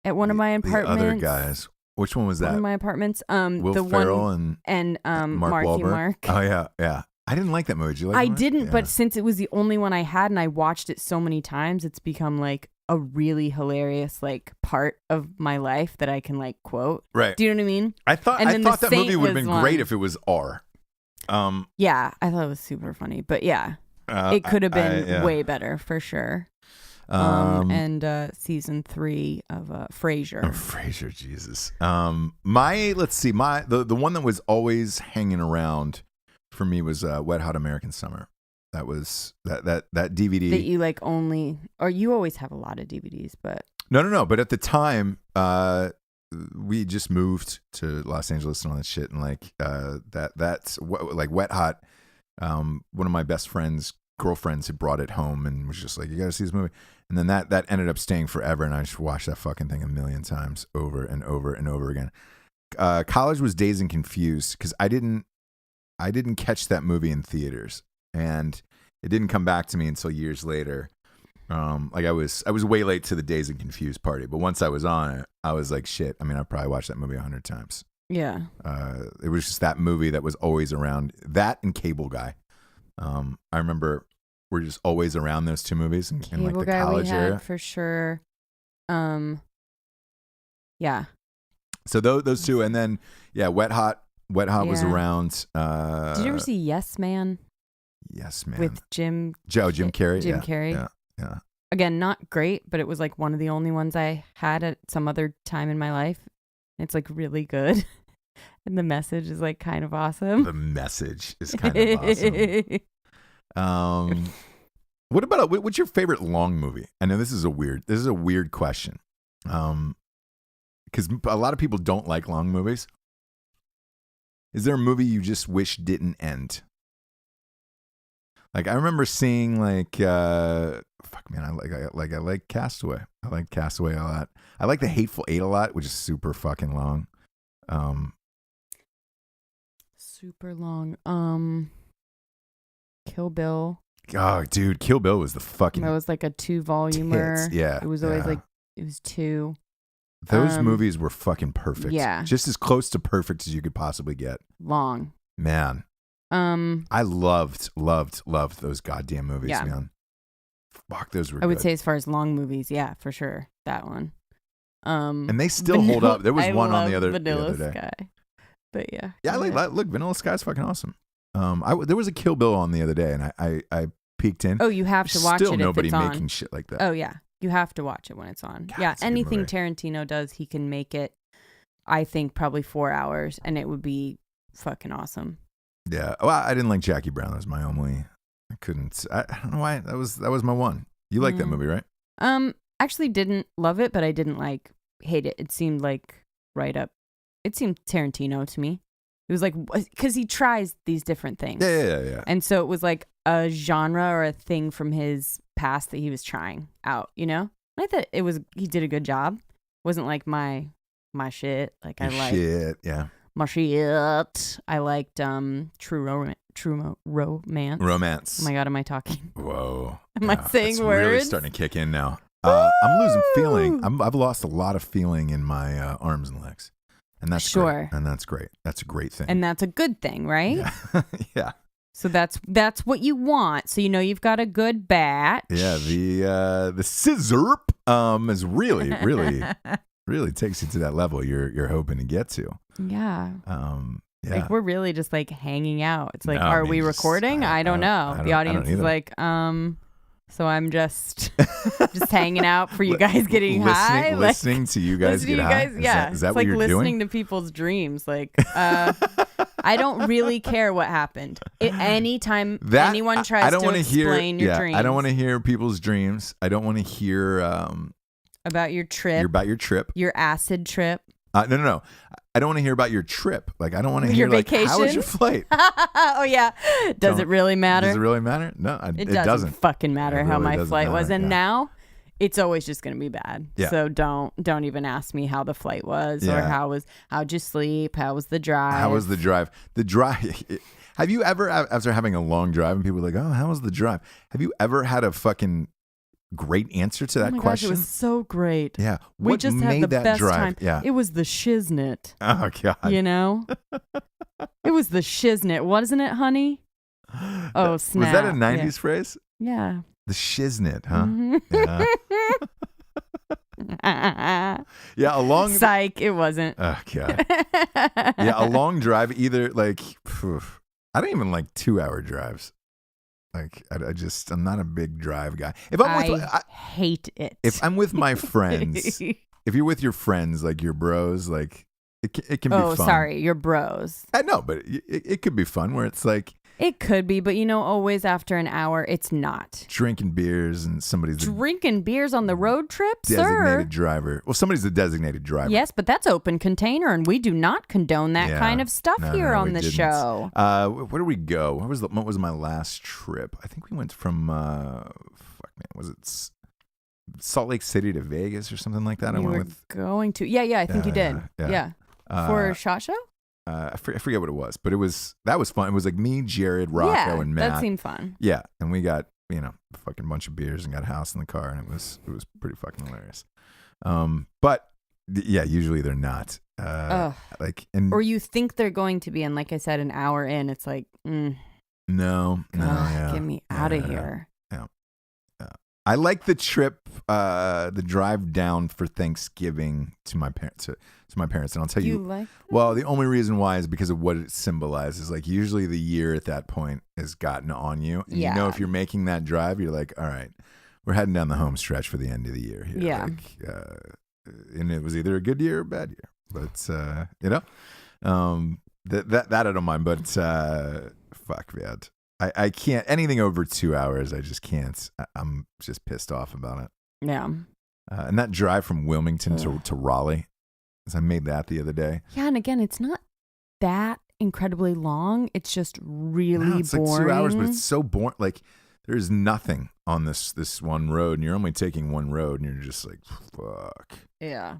at one of my apartments. The Other Guys. Which one was that? One of my apartments. Will the Ferrell one and Mark Marky Wahlberg. Mark. Oh yeah. I didn't like that movie. Did you like it? I didn't, but since it was the only one I had and I watched it so many times, it's become like a really hilarious like part of my life that I can like quote. Right. Do you know what I mean? I thought that movie would have been great if it was R. Yeah, I thought it was super funny, but yeah, it could have been way better for sure. And season 3 of Frasier. Oh, Frasier, Jesus. Let's see, the one that was always hanging around for me was Wet Hot American Summer. That was that DVD that you like only, or you always have a lot of DVDs, but no. But at the time, we just moved to Los Angeles and all that shit, and like that's like Wet Hot. One of my best friends' girlfriends had brought it home and was just like, you gotta see this movie. And then that ended up staying forever, and I just watched that fucking thing a million times over and over and over again. College was Dazed and Confused because I didn't catch that movie in theaters, and it didn't come back to me until years later. Like I was way late to the Dazed and Confused party, but once I was on it, I was like, shit. I mean, I probably watched that movie 100 times. Yeah. It was just that movie that was always around. That and Cable Guy. I remember we're just always around those two movies in like the college area for sure. Yeah. So those two, and then Wet Hot was around. Did you ever see Yes Man? Yes Man with Jim Carrey. Jim Carrey. Yeah. Again, not great, but it was like one of the only ones I had at some other time in my life. It's like really good. And the message is like kind of awesome. The message is kind of awesome. What about what's your favorite long movie? I know this is a weird question. Because a lot of people don't like long movies. Is there a movie you just wish didn't end? Like I remember seeing like I like Castaway. I like Castaway a lot. I like The Hateful Eight a lot, which is super fucking long. Super long. Kill Bill. Oh, dude, Kill Bill was the fucking. That was like a 2-volumer. Yeah, it was always like it was 2. Those movies were fucking perfect. Yeah, just as close to perfect as you could possibly get. Long, man. I loved those goddamn movies, man. Fuck, those were. I would say as far as long movies, yeah, for sure, that one. And they still hold up. There was one on the other day. Sky. But yeah, look, Vanilla Sky's fucking awesome. There was a Kill Bill on the other day, and I peeked in. Oh, you have to watch it. Still nobody if it's making on. Shit like that. Oh yeah, you have to watch it when it's on. God, yeah, anything movie. Tarantino does, he can make it. I think probably 4 hours, and it would be fucking awesome. Yeah. Well, I didn't like Jackie Brown. That was my only. I couldn't. I don't know why. That was my one. You like that movie, right? Actually, didn't love it, but I didn't like hate it. It seemed like right up. It seemed Tarantino to me. It was like, because he tries these different things. Yeah. And so it was like a genre or a thing from his past that he was trying out, you know? And I thought he did a good job. Wasn't like my shit. Like I like shit, yeah. My shit. I liked True true romance. Romance. Oh my God, am I talking? Whoa. Am I saying it's words? really starting to kick in now. I'm losing feeling. I've lost a lot of feeling in my arms and legs. And that's Sure. great. And that's great. That's a great thing. And that's a good thing, right? Yeah. Yeah. So that's what you want. So you've got a good batch. Yeah, the Sizzurp is really, really, really takes you to that level you're hoping to get to. Yeah. Yeah. Like we're really just like hanging out. It's like, No, are I mean, we just- recording? I don't know. The I audience don't is either. like, so I'm just hanging out for you guys getting high. Like, listening to you guys listening get to you high. guys, yeah. Is that it's what like you're listening doing? to people's dreams. Like, I don't really care what happened. Anytime anyone tries I don't to wanna explain hear, your dreams. I don't want to hear people's dreams. I don't want to hear about your trip, about your trip. your acid trip. No. I don't want to hear about your trip. Like, I don't want to hear Your like, how was vacation? your flight? Oh yeah. Does it really matter? Does it really matter? No, it doesn't fucking matter It how really my doesn't flight was. matter, And yeah. now it's always just going to be bad. Yeah. So don't even ask me how the flight was or Yeah. how'd you sleep? How was the drive? How was the drive? The drive. Have you ever, after having a long drive, and people are like, "Oh, how was the drive?" Have you ever had a fucking great answer to that Oh my question? gosh, it was so great. Yeah. We What just made had the that best drive? time. Yeah. It was the shiznit. Oh God. You know? It was the shiznit, wasn't it, honey? Oh, snap. Was that a '90s phrase? Yeah. The shiznit, huh? Mhm. Yeah. Yeah. A long. Psych, it wasn't. Oh God. Yeah, a long drive. Either like, I don't even like 2-hour drives. Like, I'm not a big drive guy. If I'm with, hate it. if I'm with my friends, if you're with your friends, like your bros, like it can be fun. Oh, sorry, your bros. I know, but it could be fun where it's like It could be, but always after an hour, it's not. drinking beers and somebody's the Drinking beers on the road trip, designated sir? driver. Well, somebody's the designated driver. Yes, but that's open container, and we do not condone that Yeah. kind of stuff No, here no, on we the didn't. show. Where did we go? What was my last trip? I think we went from was it Salt Lake City to Vegas or something like that? I You went were with going to. Yeah, I think you did. yeah. For a SHOT Show? I forget what it was, but that was fun. It was like me, Jared, Rocco, and Matt. That seemed fun. Yeah, and we got a fucking bunch of beers and got a house in the car, and it was pretty fucking hilarious. But yeah, usually they're not. Like, and Or you think they're going to be, and like I said, an hour in, it's like, no, yeah, get me out of Yeah. here. I like the trip, the drive down for Thanksgiving to my parents. To my parents, and I'll tell you. Like? Well, the only reason why is because of what it symbolizes. Like, usually the year at that point has gotten on you. And Yeah. if you're making that drive, you're like, all right, we're heading down the home stretch for the end of the year here. Yeah. Like, and it was either a good year or a bad year. But, that I don't mind. But, fuck, man. I can't, anything over 2 hours, I just can't. I'm just pissed off about it. Yeah. And that drive from Wilmington to Raleigh, because I made that the other day. Yeah, and again, it's not that incredibly long. It's just really No, it's boring. like 2 hours, but it's so boring. Like, there's nothing on this one road, and you're only taking one road, and you're just like, fuck. Yeah.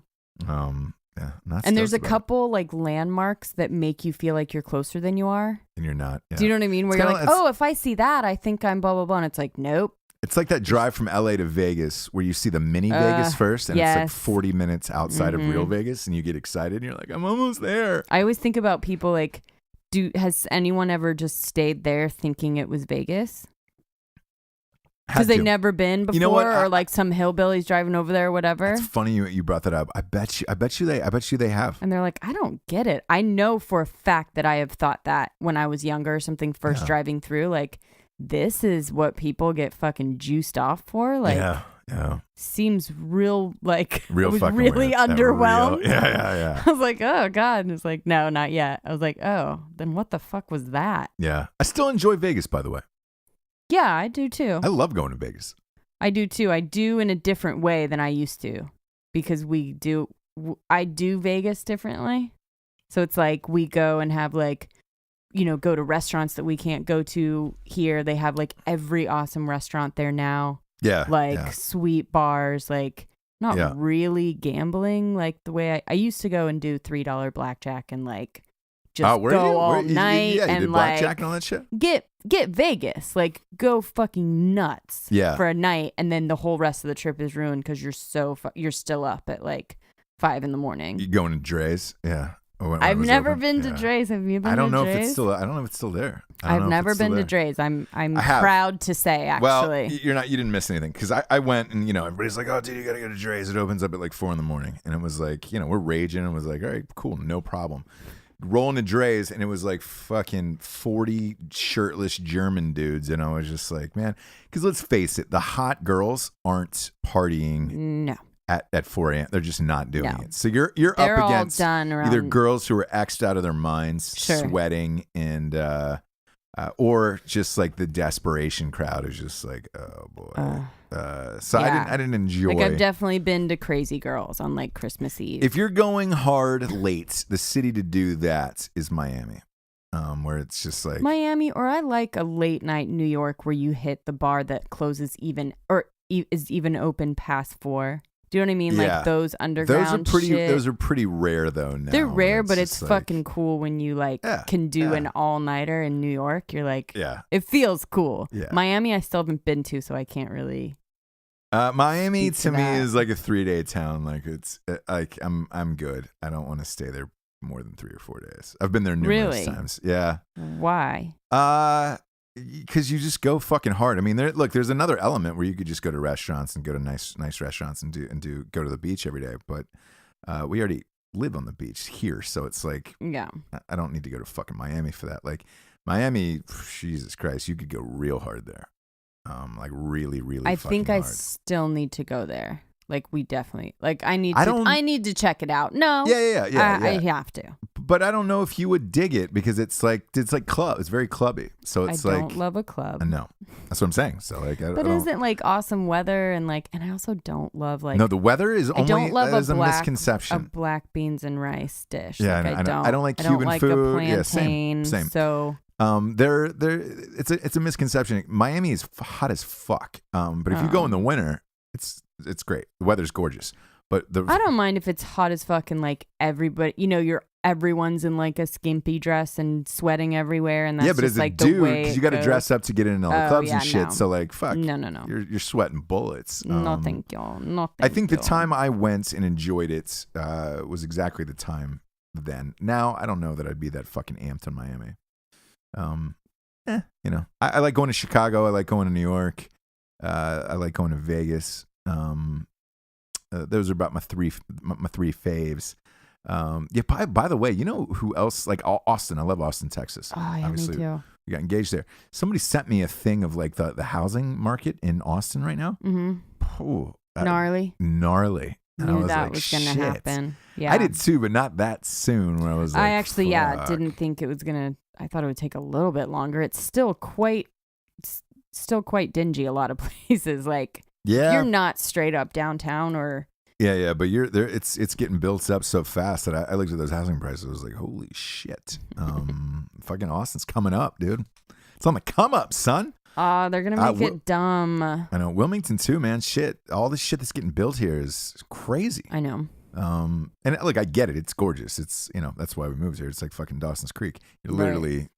Yeah. And there's a couple like landmarks that make you feel like you're closer than you are. and you're not. Yeah. Do you know what I mean? Where It's you're kinda- like, it's- oh, if I see that, I think I'm blah, blah, blah. And it's like, nope. It's like that drive from LA to Vegas where you see the mini Vegas first, and it's like yes. 40 minutes outside of real Mhm. Vegas, and you get excited, and you're like, I'm almost there. I always think about people like, has anyone ever just stayed there thinking it was Vegas? Because Had they've to. never been before, You know what? or like some hillbillies driving over there or whatever. It's funny you brought that up. I bet you they have. And they're like, I don't get it. I know for a fact that I have thought that when I was younger or something, first driving through, like, this is what people get fucking juiced off for. Like, yeah. seems real, like, Real I was fucking really weird. underwhelmed. Yeah. I was like, oh, God. And it's like, no, not yet. I was like, oh, then what the fuck was that? Yeah. I still enjoy Vegas, by the way. Yeah, I do too. I love going to Vegas. I do too. I do in a different way than I used to because I do Vegas differently. So it's like we go and have like, go to restaurants that we can't go to here. They have like every awesome restaurant there now. Yeah. Like sweet bars, like not really gambling like the way I used to go and do $3 blackjack and like just were go you? all You night did and blackjack like and all that shit. get Vegas, like go fucking nuts for a night, and then the whole rest of the trip is ruined because you're still up at like 5 a.m. You going to Dre's? Yeah. I've never been to Dre's. Have you been? I don't know Dre's? if it's still. I don't know if it's still there. I've never been to Dre's. I'm proud to say, actually. Well, you're not. You didn't miss anything because I went and everybody's like, oh, dude, you gotta go to Dre's. It opens up at like 4 a.m. and it was like we're raging and it was like, all right, cool, no problem. Rolling to Dre's and it was like fucking 40 shirtless German dudes and I was just like, man, because let's face it, the hot girls aren't partying. No. At 4 a.m. They're just not doing it. So you're up against either girls who are X'd out of their minds, sweating, and or just like the desperation crowd is just like, oh boy. So I didn't enjoy. Like I've definitely been to Crazy Girls on like Christmas Eve. If you're going hard late, the city to do that is Miami. Where it's just like Miami, or I like a late night New York where you hit the bar that closes is even open past 4. Do you know what I mean? Yeah. Like those underground Those are pretty rare though now. They're rare, but it's fucking cool when you like can do an all-nighter in New York. You're like, it feels cool. Yeah. Miami I still haven't been to, so I can't really Miami to me is like a 3-day town. Like it's like I'm good. I don't want to stay there more than 3 or 4 days. I've been there numerous times. Yeah. Why? Because you just go fucking hard. I mean, there's another element where you could just go to restaurants and go to nice restaurants and go to the beach every day. But we already live on the beach here, so it's like, I don't need to go to fucking Miami for that. Like Miami, Jesus Christ, you could go real hard there. Like really, really. I think I still need to go there. Like we definitely I need to check it out. No. Yeah. I have to. But I don't know if you would dig it because it's like club. It's very clubby. So it's I don't love a club. No, that's what I'm saying. So like, isn't like awesome weather and I also don't love like. No, the weather is only. I don't love a misconception. A black beans and rice dish. Yeah, I don't like Cuban like food. A plantain, same. So. It's a misconception. Miami is hot as fuck. But if you go in the winter, it's great. The weather's gorgeous. But I don't mind if it's hot as fuck and like everybody, everyone's in like a skimpy dress and sweating everywhere, and that's but just as a like dude, the way because you got to dress up to get in all the clubs and shit. No. So like, fuck. No. You're sweating bullets. No, thank y'all. I think the time I went and enjoyed it was exactly the time then. Now I don't know that I'd be that fucking amped on Miami. I like going to Chicago. I like going to New York. I like going to Vegas. Those are about my three faves. By the way, you know who else? Like Austin. I love Austin, Texas. Oh, yeah, obviously, me too. We got engaged there. Somebody sent me a thing of like the housing market in Austin right now. Mm-hmm. Ooh, gnarly. And I was that like, was going to happen. Yeah, I did too, but not that soon. Where I was like, I actually, didn't think it was gonna. I thought it would take a little bit longer. It's still quite dingy. A lot of places, like you're not straight up downtown or. Yeah, but you're there. It's getting built up so fast that I looked at those housing prices. I was like, holy shit! Fucking Austin's coming up, dude. It's on the come up, son. They're gonna make it dumb. I know. Wilmington too, man. Shit, all this shit that's getting built here is crazy. I know. And look, I get it. It's gorgeous. It's that's why we moved here. It's like fucking Dawson's Creek. You're literally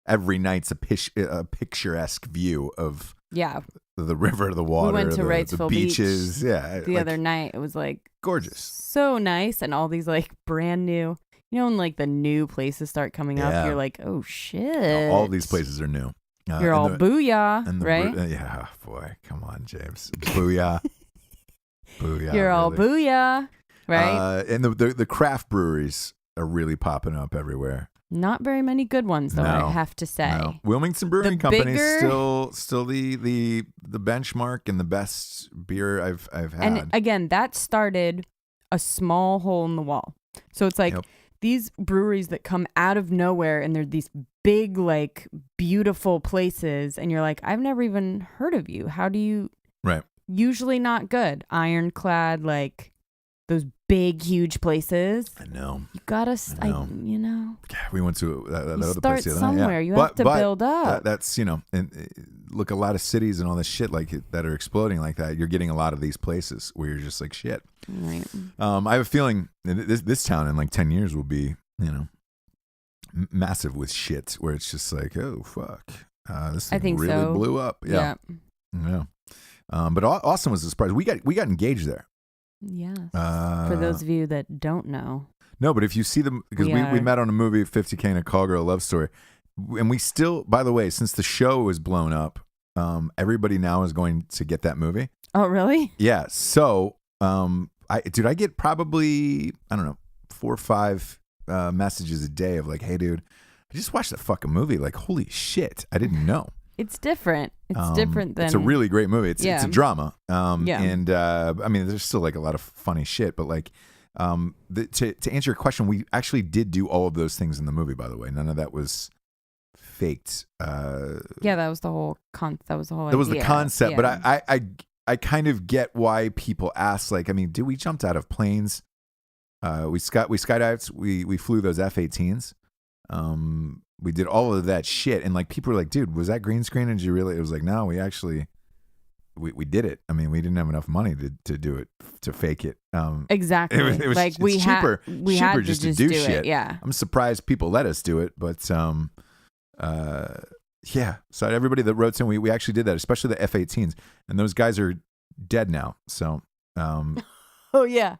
every night's a picturesque view of the river, the water, we went to Wrightsville the beaches. Beach The other night. It was like gorgeous, so nice, and all these like brand new. When like the new places start coming up, you're like, oh shit! All these places are new. You're all booyah, right? Yeah, boy, come on, James, booyah, booyah. You're all booyah, right? And the craft breweries are really popping up everywhere. Not very many good ones, though. I have to say, Wilmington Brewing Company is still the benchmark and the best beer I've had. And again, that started a small hole in the wall. So it's like these breweries that come out of nowhere, and they're these big, like beautiful places, and you're like, I've never even heard of you. How do you? Right. Usually not good. Ironclad, like. Those big, huge places. I know. You gotta, Yeah, we went to that other start place the other somewhere. night. You have to build up. That's and look, a lot of cities and all this shit like that are exploding like that. You're getting a lot of these places where you're just like shit. Right. I have a feeling this town in like 10 years will be massive with shit where it's just like, oh fuck, this I thing think really so. blew up. Yeah. But Austin was a surprise. We got engaged there. Yes. For those of you that don't know. No, but if you see them, because we met on a movie, 50K and a Call Girl Love Story, and we still, by the way, since the show was blown up, everybody now is going to get that movie. Oh, really? Yeah. So, I get probably, I don't know, 4 or 5 messages a day of like, hey, dude, I just watched that fucking movie. Like, holy shit, I didn't know. It's different. It's different than. It's a really great movie. It's a drama. Yeah. And I mean, there's still like a lot of funny shit, but like, to answer your question, we actually did do all of those things in the movie. By the way, none of that was faked. Yeah, that was the whole That was the whole. That was the concept. Yeah. But I kind of get why people ask. Like, I mean, we jumped out of planes. We skydived. We flew those F-18s. We did all of that shit, and like people were like, "Dude, was that green screen? And did you really?" It was like, "No, we actually, we did it. I mean, we didn't have enough money to do it, to fake it." Exactly. It was like it's cheaper had just to to do it. shit. Yeah. I'm surprised people let us do it, but yeah. So everybody that wrote in, we actually did that, especially the F-18s, and those guys are dead now. So, Oh yeah.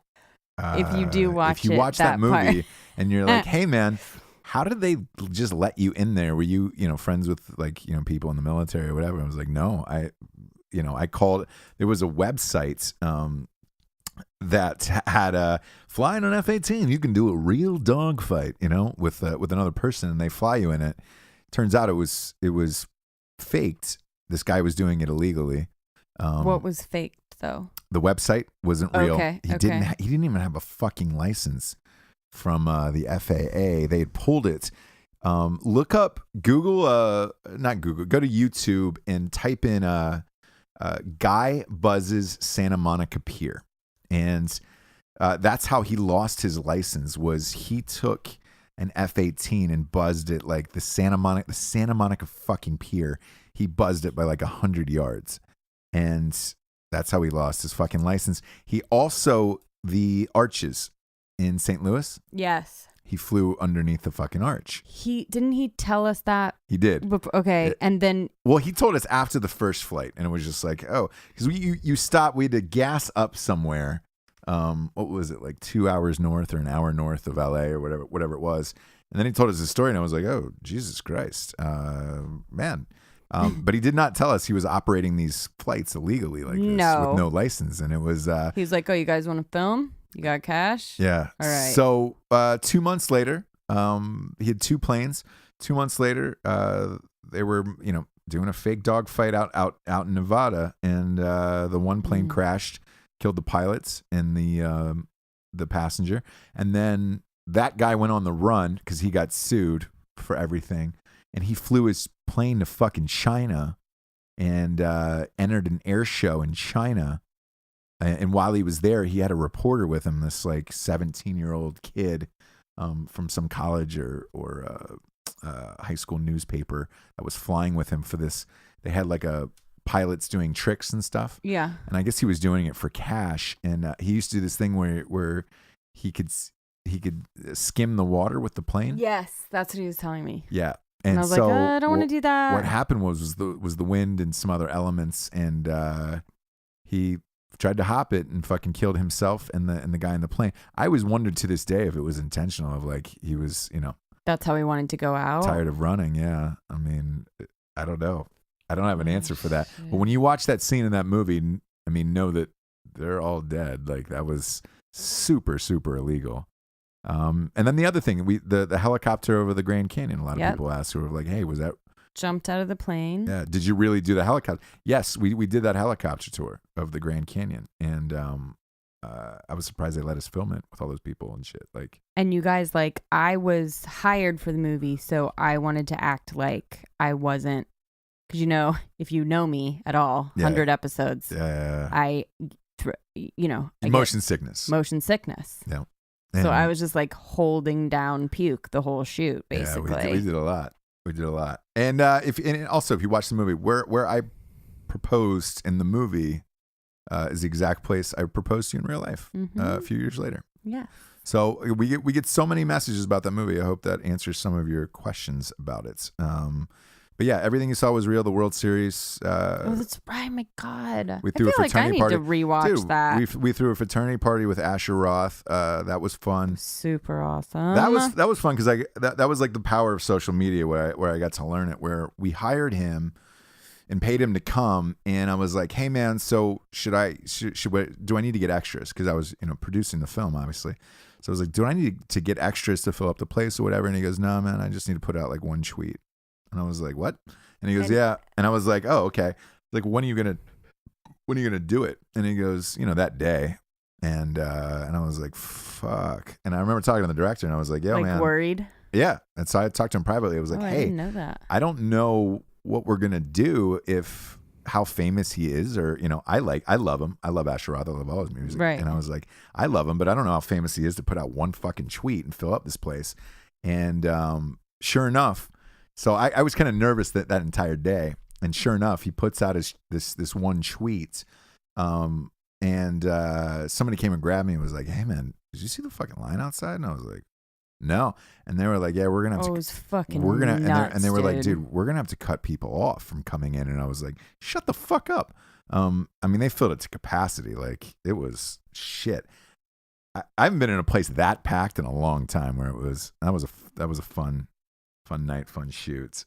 If you do watch, if you watch that movie part. and you're like, hey man, how did they just let you in there? Were you friends with like people in the military or whatever? I was like, no, I called. There was a website that had flying on F-18. You can do a real dogfight, with another person, and they fly you in it. Turns out it was faked. This guy was doing it illegally. What was faked though? The website wasn't real. Okay, He didn't even have a fucking license from the FAA. They had pulled it. Look up not Google. Go to YouTube and type in Guy Buzz's Santa Monica Pier, and that's how he lost his license. Was he took an F-18 and buzzed it like the Santa Monica fucking pier. He buzzed it by like 100 yards, and that's how he lost his fucking license. He also, the arches in St. Louis. Yes. He flew underneath the fucking arch. Didn't he tell us that? He did. Okay, and then. Well, he told us after the first flight, and it was just like, oh, because you stopped. We had to gas up somewhere. What was it, like 2 hours north or an hour north of LA or whatever it was. And then he told us his story, and I was like, oh, Jesus Christ, man. But he did not tell us he was operating these flights illegally like this with no license. And it was he was like, oh, you guys want to film? You got cash? Yeah. All right. So 2 months later, he had 2 planes. 2 months later, they were doing a fake dog fight out in Nevada, and the one plane crashed, killed the pilots and the passenger, and then that guy went on the run because he got sued for everything. And he flew his plane to fucking China and entered an air show in China. And while he was there, he had a reporter with him, this like 17-year-old kid from some college or high school newspaper that was flying with him for this. They had like pilots doing tricks and stuff. Yeah. And I guess he was doing it for cash. And he used to do this thing where he could skim the water with the plane. Yes, that's what he was telling me. Yeah. And I was like, I don't want to do that. What happened was the wind and some other elements, and he tried to hop it and fucking killed himself and the guy in the plane. I always wondered to this day if it was intentional, of like he was, that's how he wanted to go out. Tired of running. Yeah. I mean, I don't know. I don't have an answer for that. But when you watch that scene in that movie, I mean, know that they're all dead. Like that was super, super illegal. And then the other thing, the helicopter over the Grand Canyon. A lot of people asked, who were like, "Hey, was that?" Jumped out of the plane. Yeah. Did you really do the helicopter? Yes, we did that helicopter tour of the Grand Canyon, and I was surprised they let us film it with all those people and shit. Like, and you guys, like, I was hired for the movie, so I wanted to act like I wasn't, because if you know me at all, 100 episodes, I motion sickness. Yeah. So I was just like holding down puke the whole shoot, basically. Yeah, we did a lot. And if you watch the movie, where I proposed in the movie is the exact place I proposed to you in real life a few years later. Yeah. So we get so many messages about that movie. I hope that answers some of your questions about it. But yeah, everything you saw was real. The World Series. Oh, that's right. My God. We I threw feel a like I fraternity need party. to rewatch Dude, that. We threw a fraternity party with Asher Roth. That was fun. Super awesome. That was fun because that was like the power of social media where I got to learn it. Where we hired him and paid him to come, and I was like, "Hey man, so do I need to get extras?" Because I was producing the film, obviously. So I was like, "Do I need to get extras to fill up the place or whatever?" And he goes, "No, man, I just need to put out like one tweet." And I was like, "What?" And he goes, "Yeah." And I was like, "Oh, okay." Like, when are you gonna do it? And he goes, that day. And I was like, "Fuck." And I remember talking to the director, and I was like, "Yo, like man." Worried. Yeah. And so I talked to him privately. I was like, I "Hey, didn't know that. I don't know what we're gonna do how famous he is, or I love him. I love Asher Roth. I love all his music." Right. And I was like, "I love him, but I don't know how famous he is to put out one fucking tweet and fill up this place." And sure enough, so I was kind of nervous that entire day. And sure enough, he puts out this one tweet, and somebody came and grabbed me and was like, "Hey man, did you see the fucking line outside?" And I was like, "No." And they were like, "Yeah, we're gonna have to." It was fucking We're gonna nuts, and they were like, "Dude, we're gonna have to cut people off from coming in." And I was like, "Shut the fuck up." I mean, they filled it to capacity. Like, it was shit. I haven't been in a place that packed in a long time where that was a fun night, fun shoot.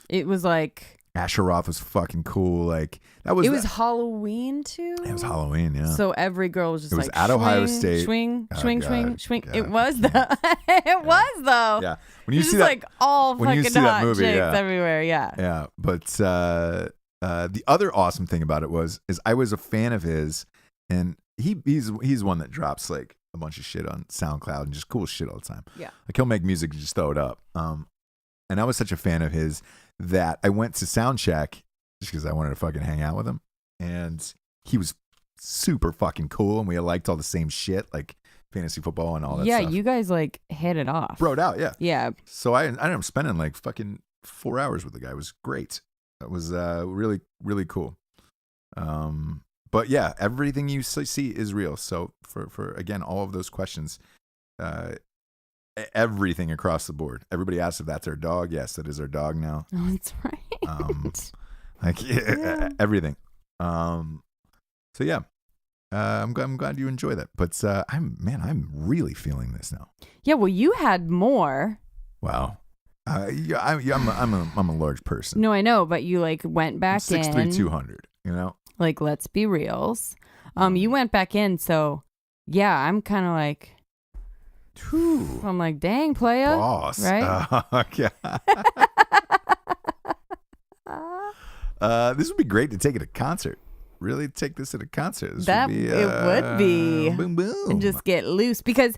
It was like Asher Roth was fucking cool. Like, that was. It was Halloween too. It was Halloween, yeah. So every girl was just It was like, at Ohio swing, State. swing, Oh, swing, God. swing, swing. God, It was I though. It was though. Yeah. When you It's see just that, like all when you fucking see that hot movie, chicks yeah. everywhere. Yeah. Yeah, but the other awesome thing about it is I was a fan of his, and he's one that drops like a bunch of shit on SoundCloud and just cool shit all the time. Yeah. Like, he'll make music and just throw it up. And I was such a fan of his that I went to soundcheck just because I wanted to fucking hang out with him, and he was super fucking cool, and we liked all the same shit, like fantasy football and all that Yeah, stuff. you guys like hit it off. Broed out, yeah. Yeah. So I ended up spending like fucking 4 hours with the guy. It was great. It was really, really cool. But yeah, everything you see is real. So for again, all of those questions, everything across the board. Everybody asks if that's our dog. Yes, that is our dog now. Oh, that's right. Yeah. Everything. So yeah, I'm glad you enjoy that. But I'm really feeling this now. Yeah. Well, you had more. Wow. Yeah, I'm a large person. No, I know, but you like went back 6'3", in. 200. Like, let's be reals. You went back in, so yeah, I'm kind of like. Whew. I'm like, dang, playa. Boss. Right? Okay. This would be great to take at a concert. Really take this at a concert. This That would be, it would be. Boom, boom. And just get loose because,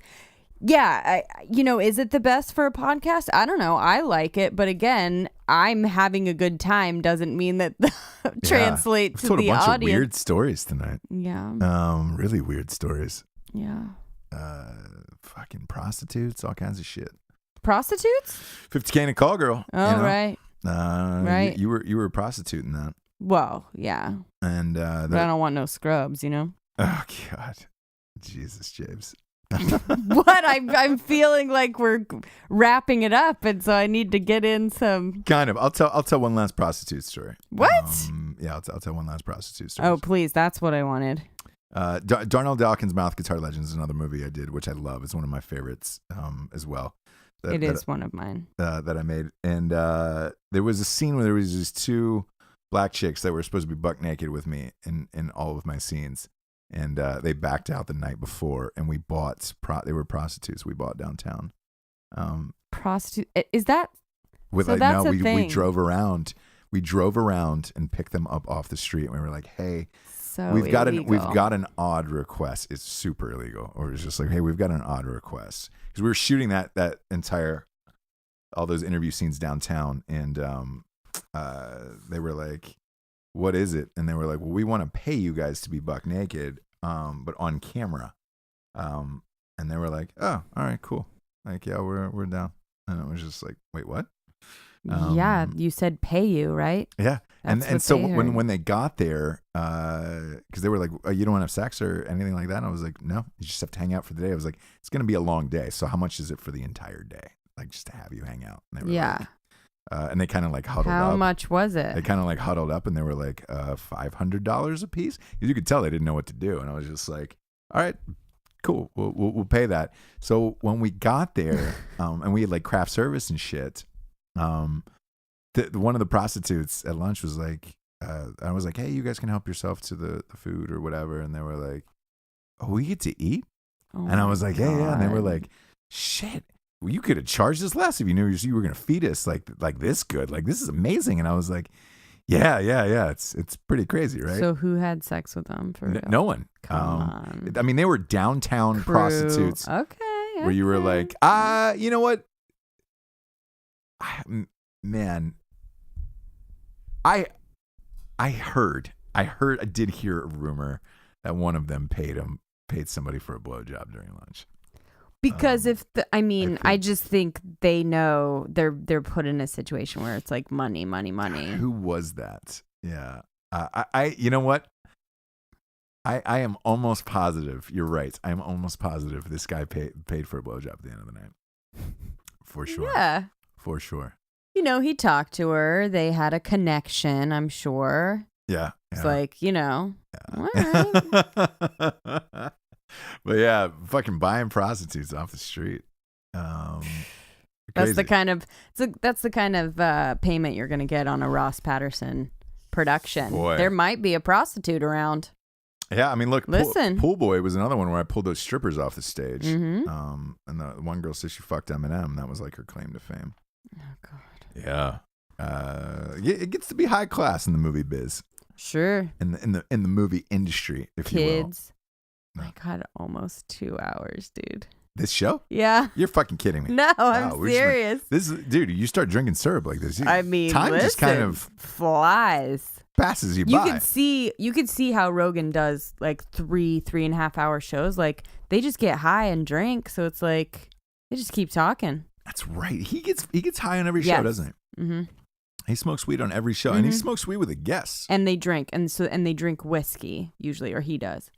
yeah, is it the best for a podcast? I don't know. I like it, but again, I'm having a good time doesn't mean that translate We've to told the a bunch audience. of weird stories tonight. Yeah. Really weird stories. Yeah. Fucking prostitutes, all kinds of shit. Prostitutes? 50K in a call girl. Oh, right. Right. You were a prostitute in that. Well, yeah. And But I don't want no scrubs, oh God, Jesus, James. What? I'm feeling like we're wrapping it up, and so I need to get in some. Kind of. I'll tell one last prostitute story. What? Yeah, I'll tell one last prostitute story. Oh, please! That's what I wanted. Darnell Dawkins' Mouth Guitar Legends is another movie I did, which I love. It's one of my favorites as well. It is one of mine. That I made. And there was a scene where there was these two black chicks that were supposed to be buck naked with me in all of my scenes. And they backed out the night before, and we bought, they were prostitutes we bought downtown. Prostitute? Is that? With, so that's a we thing. drove around. We drove around and picked them up off the street, and we were like, hey, so we've got illegal. an odd request. It's super illegal. Or it's just like, hey, we've got an odd request. Because we were shooting that entire, all those interview scenes downtown, and they were like, what is it? And they were like, well, we want to pay you guys to be buck naked, but on camera. And they were like, oh, all right, cool. Like, yeah, we're down. And it was just like, wait, what? Yeah, you said pay you, right? Yeah. That's And what so they heard. when they got there, because they were like, you don't want to have sex or anything like that. And I was like, no, you just have to hang out for the day. I was like, it's going to be a long day. So how much is it for the entire day? Like just to have you hang out. And they were Yeah. like, and they kind of like huddled up. How much was They it? kind of like huddled up and they were like $500 a piece. You could tell they didn't know what to do. And I was just like, all right, cool. We'll pay that. So when we got there and we had like craft service and shit, one of the prostitutes at lunch was like, I was like, hey, you guys can help yourself to the food or whatever. And they were like, oh, we get to eat? Oh And I my was like, yeah. And they were God. like, shit. Well, you could have charged us less if you knew you were going to feed us like this good. Like, this is amazing. And I was like, yeah. It's pretty crazy, right? So who had sex with them for real? No one. Come on. I mean, they were downtown Crew. prostitutes Okay. where you were like, you know what? Man, I did hear a rumor that one of them paid somebody for a blowjob during lunch. Because I think- just think they know they're put in a situation where it's like money. Who was that? Yeah. You know what? I am almost positive. You're right. I'm almost positive this guy paid for a blowjob at the end of the night. For sure. Yeah. For sure. You know, he talked to her. They had a connection, I'm sure. Yeah. It's like, you know, all Yeah. right. But yeah, fucking buying prostitutes off the street. That's Crazy. the kind of payment you're going to get on a Ross Patterson production. Boy. There might be a prostitute around. Yeah, I mean, look, Listen. Pool Boy was another one where I pulled those strippers off the stage. Mm-hmm. And the one girl said she fucked Eminem. That was like her claim to fame. Oh, God. Yeah. It gets to be high class in the movie biz, Sure. in the movie industry, if you will. Kids. My God, almost 2 hours, dude. This show? Yeah. You're fucking kidding me. No, I'm Wow, we're just serious. This is, dude. You start drinking syrup like this. I mean, time just kind listen, of flies. passes you You by. could see how Rogan does like 3.5 hour shows. Like they just get high and drink, so it's like they just keep talking. That's right. He gets high on every show, Yes. doesn't he? Mm-hmm. He smokes weed on every show, and he smokes weed with a guest. And they drink, and they drink whiskey usually, or he does.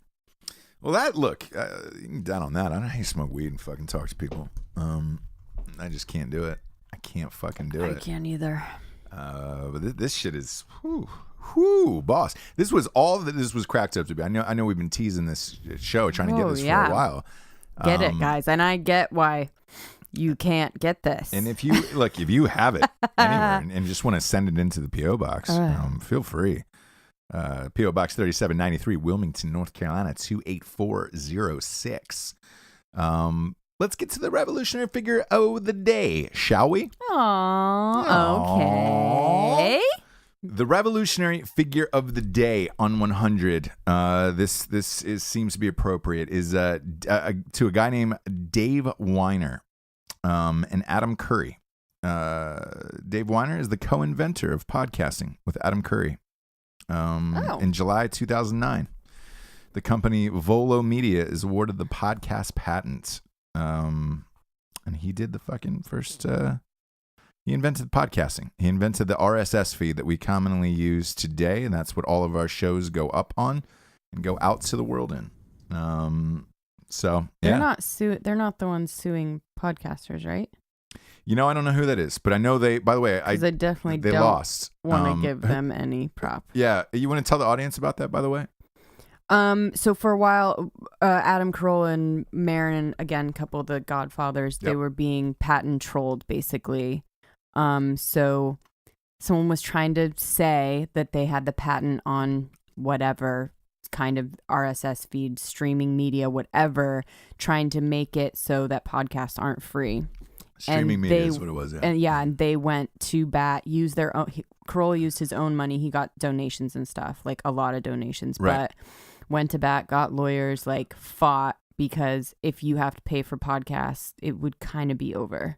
Well, you can down on that. I don't know how you smoke weed and fucking talk to people. I just can't do it. I can't fucking do it. I can't either. But this shit is, whoo, boss. This was all that this was cracked up to be. I know we've been teasing this show, trying to get this for a while. Get it, guys, and I get why you can't get this. And if you have it anywhere and just want to send it into the P.O. box, feel free. P.O. Box 3793, Wilmington, North Carolina, 28406. Let's get to the revolutionary figure of the day, shall we? Aww, okay. The revolutionary figure of the day on 100. This seems to be appropriate. Is to a guy named Dave Weiner, and Adam Curry. Dave Weiner is the co-inventor of podcasting with Adam Curry. In July 2009, the company Volo Media is awarded the podcast patent. And he did the fucking first. He invented podcasting. He invented the RSS feed that we commonly use today, and that's what all of our shows go up on and go out to the world in. So yeah, They're not the ones suing podcasters, right? I don't know who that is, but I know they. By the way, Because I definitely they don't lost. want to give them any prop. Yeah, you want to tell the audience about that? By the way. So for a while, Adam Carolla and Marin, again, couple of the Godfathers, they were being patent trolled, basically. So someone was trying to say that they had the patent on whatever kind of RSS feed, streaming media, whatever, trying to make it so that podcasts aren't free. Streaming media is what it was, yeah. And they went to bat, used their own. Carolla used his own money. He got donations and stuff, like a lot of donations, but went to bat, got lawyers, like fought, because if you have to pay for podcasts, it would kind of be over.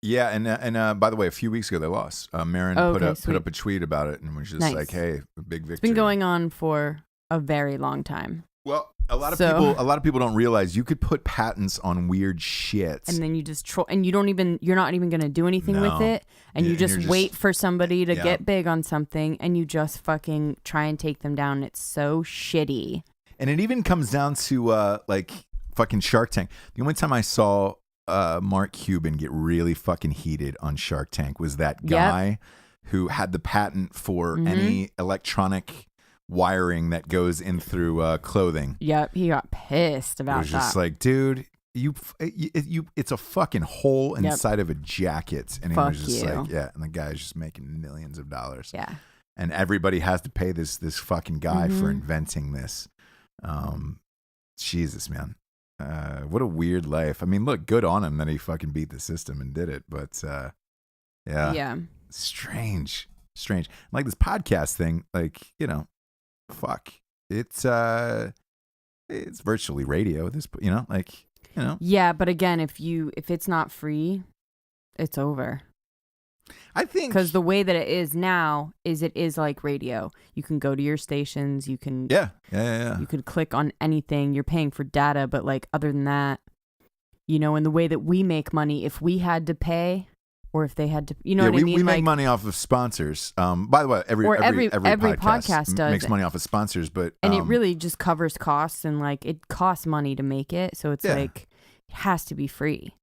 Yeah, and by the way, a few weeks ago they lost. Marin put up a tweet about it and was just like, "Hey, a big victory." It's been going on for a very long time. Well, a lot of people don't realize you could put patents on weird shit, and then you just troll, and you're not even going to do anything with it, and you just wait for somebody to get big on something, and you just fucking try and take them down. It's so shitty. And it even comes down to like fucking Shark Tank. The only time I saw Mark Cuban get really fucking heated on Shark Tank was that guy who had the patent for any electronic wiring that goes in through clothing. Yep, he got pissed about that. It was just like, dude, it's a fucking hole inside of a jacket, and he was just like, and the guy's just making millions of dollars. Yeah, and everybody has to pay this fucking guy for inventing this. Jesus, man, what a weird life. I mean, look, good on him that he fucking beat the system and did it, but yeah, strange. Like this podcast thing, like, you know. Fuck, it's virtually radio at this point, you know, like, you know. Yeah, but again, if it's not free, it's over. I think because the way that it is now is it is like radio. You can go to your stations, you can you could click on anything. You're paying for data, but like other than that, you know, in the way that we make money, if we had to pay. Or if they had to, you know what I mean? We make money off of sponsors. By the way, every podcast does makes money off of sponsors, but and it really just covers costs, and like it costs money to make it, so it's like it has to be free.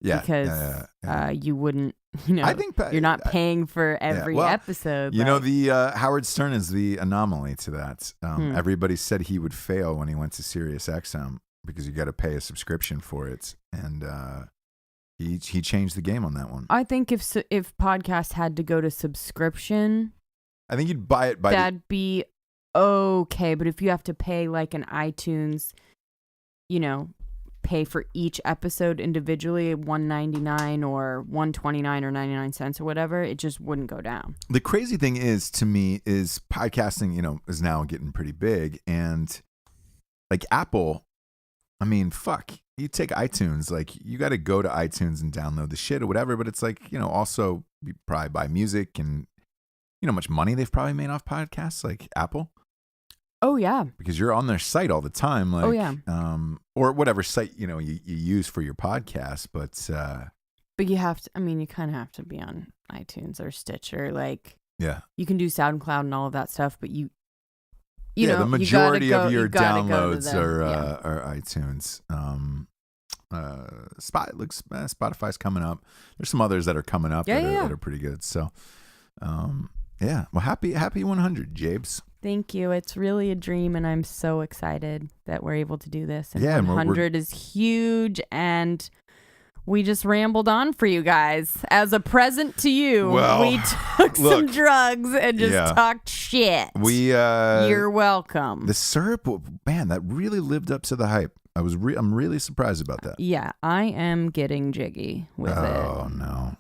Yeah, because you wouldn't, you know, I think you're not paying for every episode. You know, the Howard Stern is the anomaly to that. Everybody said he would fail when he went to Sirius XM because you got to pay a subscription for it, and He changed the game on that one. I think if podcasts had to go to subscription, I think you'd buy it by that'd be okay. But if you have to pay like an iTunes, you know, pay for each episode individually, $1.99 or $1.29 or 99 cents or whatever, it just wouldn't go down. The crazy thing is, to me, is podcasting, you know, is now getting pretty big, and like Apple, I mean, fuck. You take iTunes, like you got to go to iTunes and download the shit or whatever, but it's like, you know, also you probably buy music, and you know how much money they've probably made off podcasts, like Apple. Oh yeah, because you're on their site all the time, like or whatever site, you know, you use for your podcast, but you have to, I mean, you kind of have to be on iTunes or Stitcher, like you can do SoundCloud and all of that stuff, but you know, the majority of your downloads are iTunes. Spotify's coming up. There's some others that are coming up that are pretty good. So, well, happy 100, Jabes. Thank you. It's really a dream, and I'm so excited that we're able to do this. And 100 is huge, and we just rambled on for you guys. As a present to you, we took some drugs and just talked shit. You're welcome. The syrup, man, that really lived up to the hype. I'm really surprised about that. Yeah, I am getting jiggy with it. Oh, no.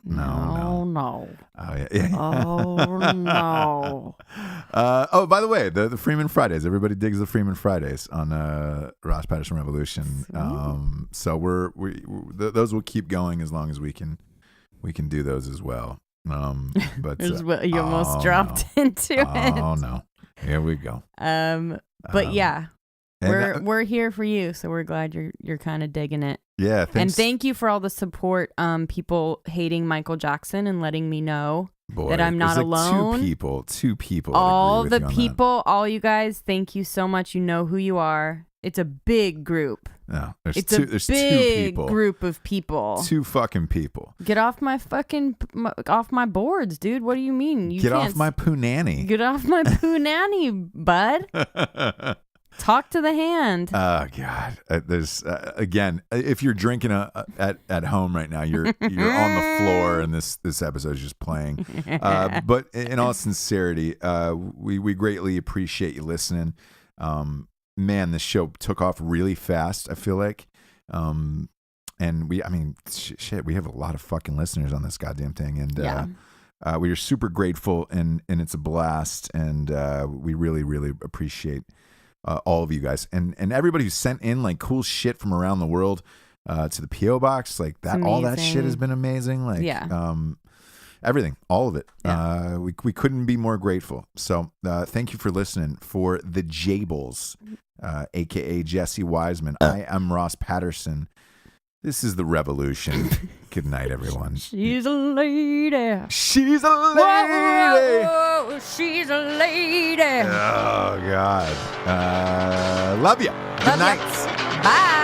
Oh, yeah. Oh, no. By the way, the Freeman Fridays. Everybody digs the Freeman Fridays on Ross Patterson Revolution. So those will keep going as long as we can do those as well. But you almost dropped into it. Oh, no. Here we go. But yeah. We're here for you, so we're glad you're kind of digging it. Yeah, thanks. And thank you for all the support. People hating Michael Jackson and letting me know that I'm not alone. Two people. All the people, all you guys, thank you so much. You know who you are. It's a big group. No, there's a two people. Group of people. Two fucking people. Get off my boards, dude. What do you mean? Get off my punani. Get off my punani, bud. Talk to the hand. Oh God! There's again. If you're drinking at home right now, you're on the floor, and this episode is just playing. But in all sincerity, we greatly appreciate you listening. Man, this show took off really fast. I feel like, and we have a lot of fucking listeners on this goddamn thing, and we are super grateful, and it's a blast, and we really, really appreciate. All of you guys and everybody who sent in like cool shit from around the world to the PO box, like that, all that shit has been amazing. Like, Everything, all of it. Yeah. We couldn't be more grateful. So thank you for listening. For the Jables, a.k.a. Jessie Wiseman, I am Ross Patterson. This is The Revolution. Good night, everyone. She's a lady. She's a lady. Whoa, whoa, she's a lady. Oh, God. Love you. Good Love ya. night. Bye.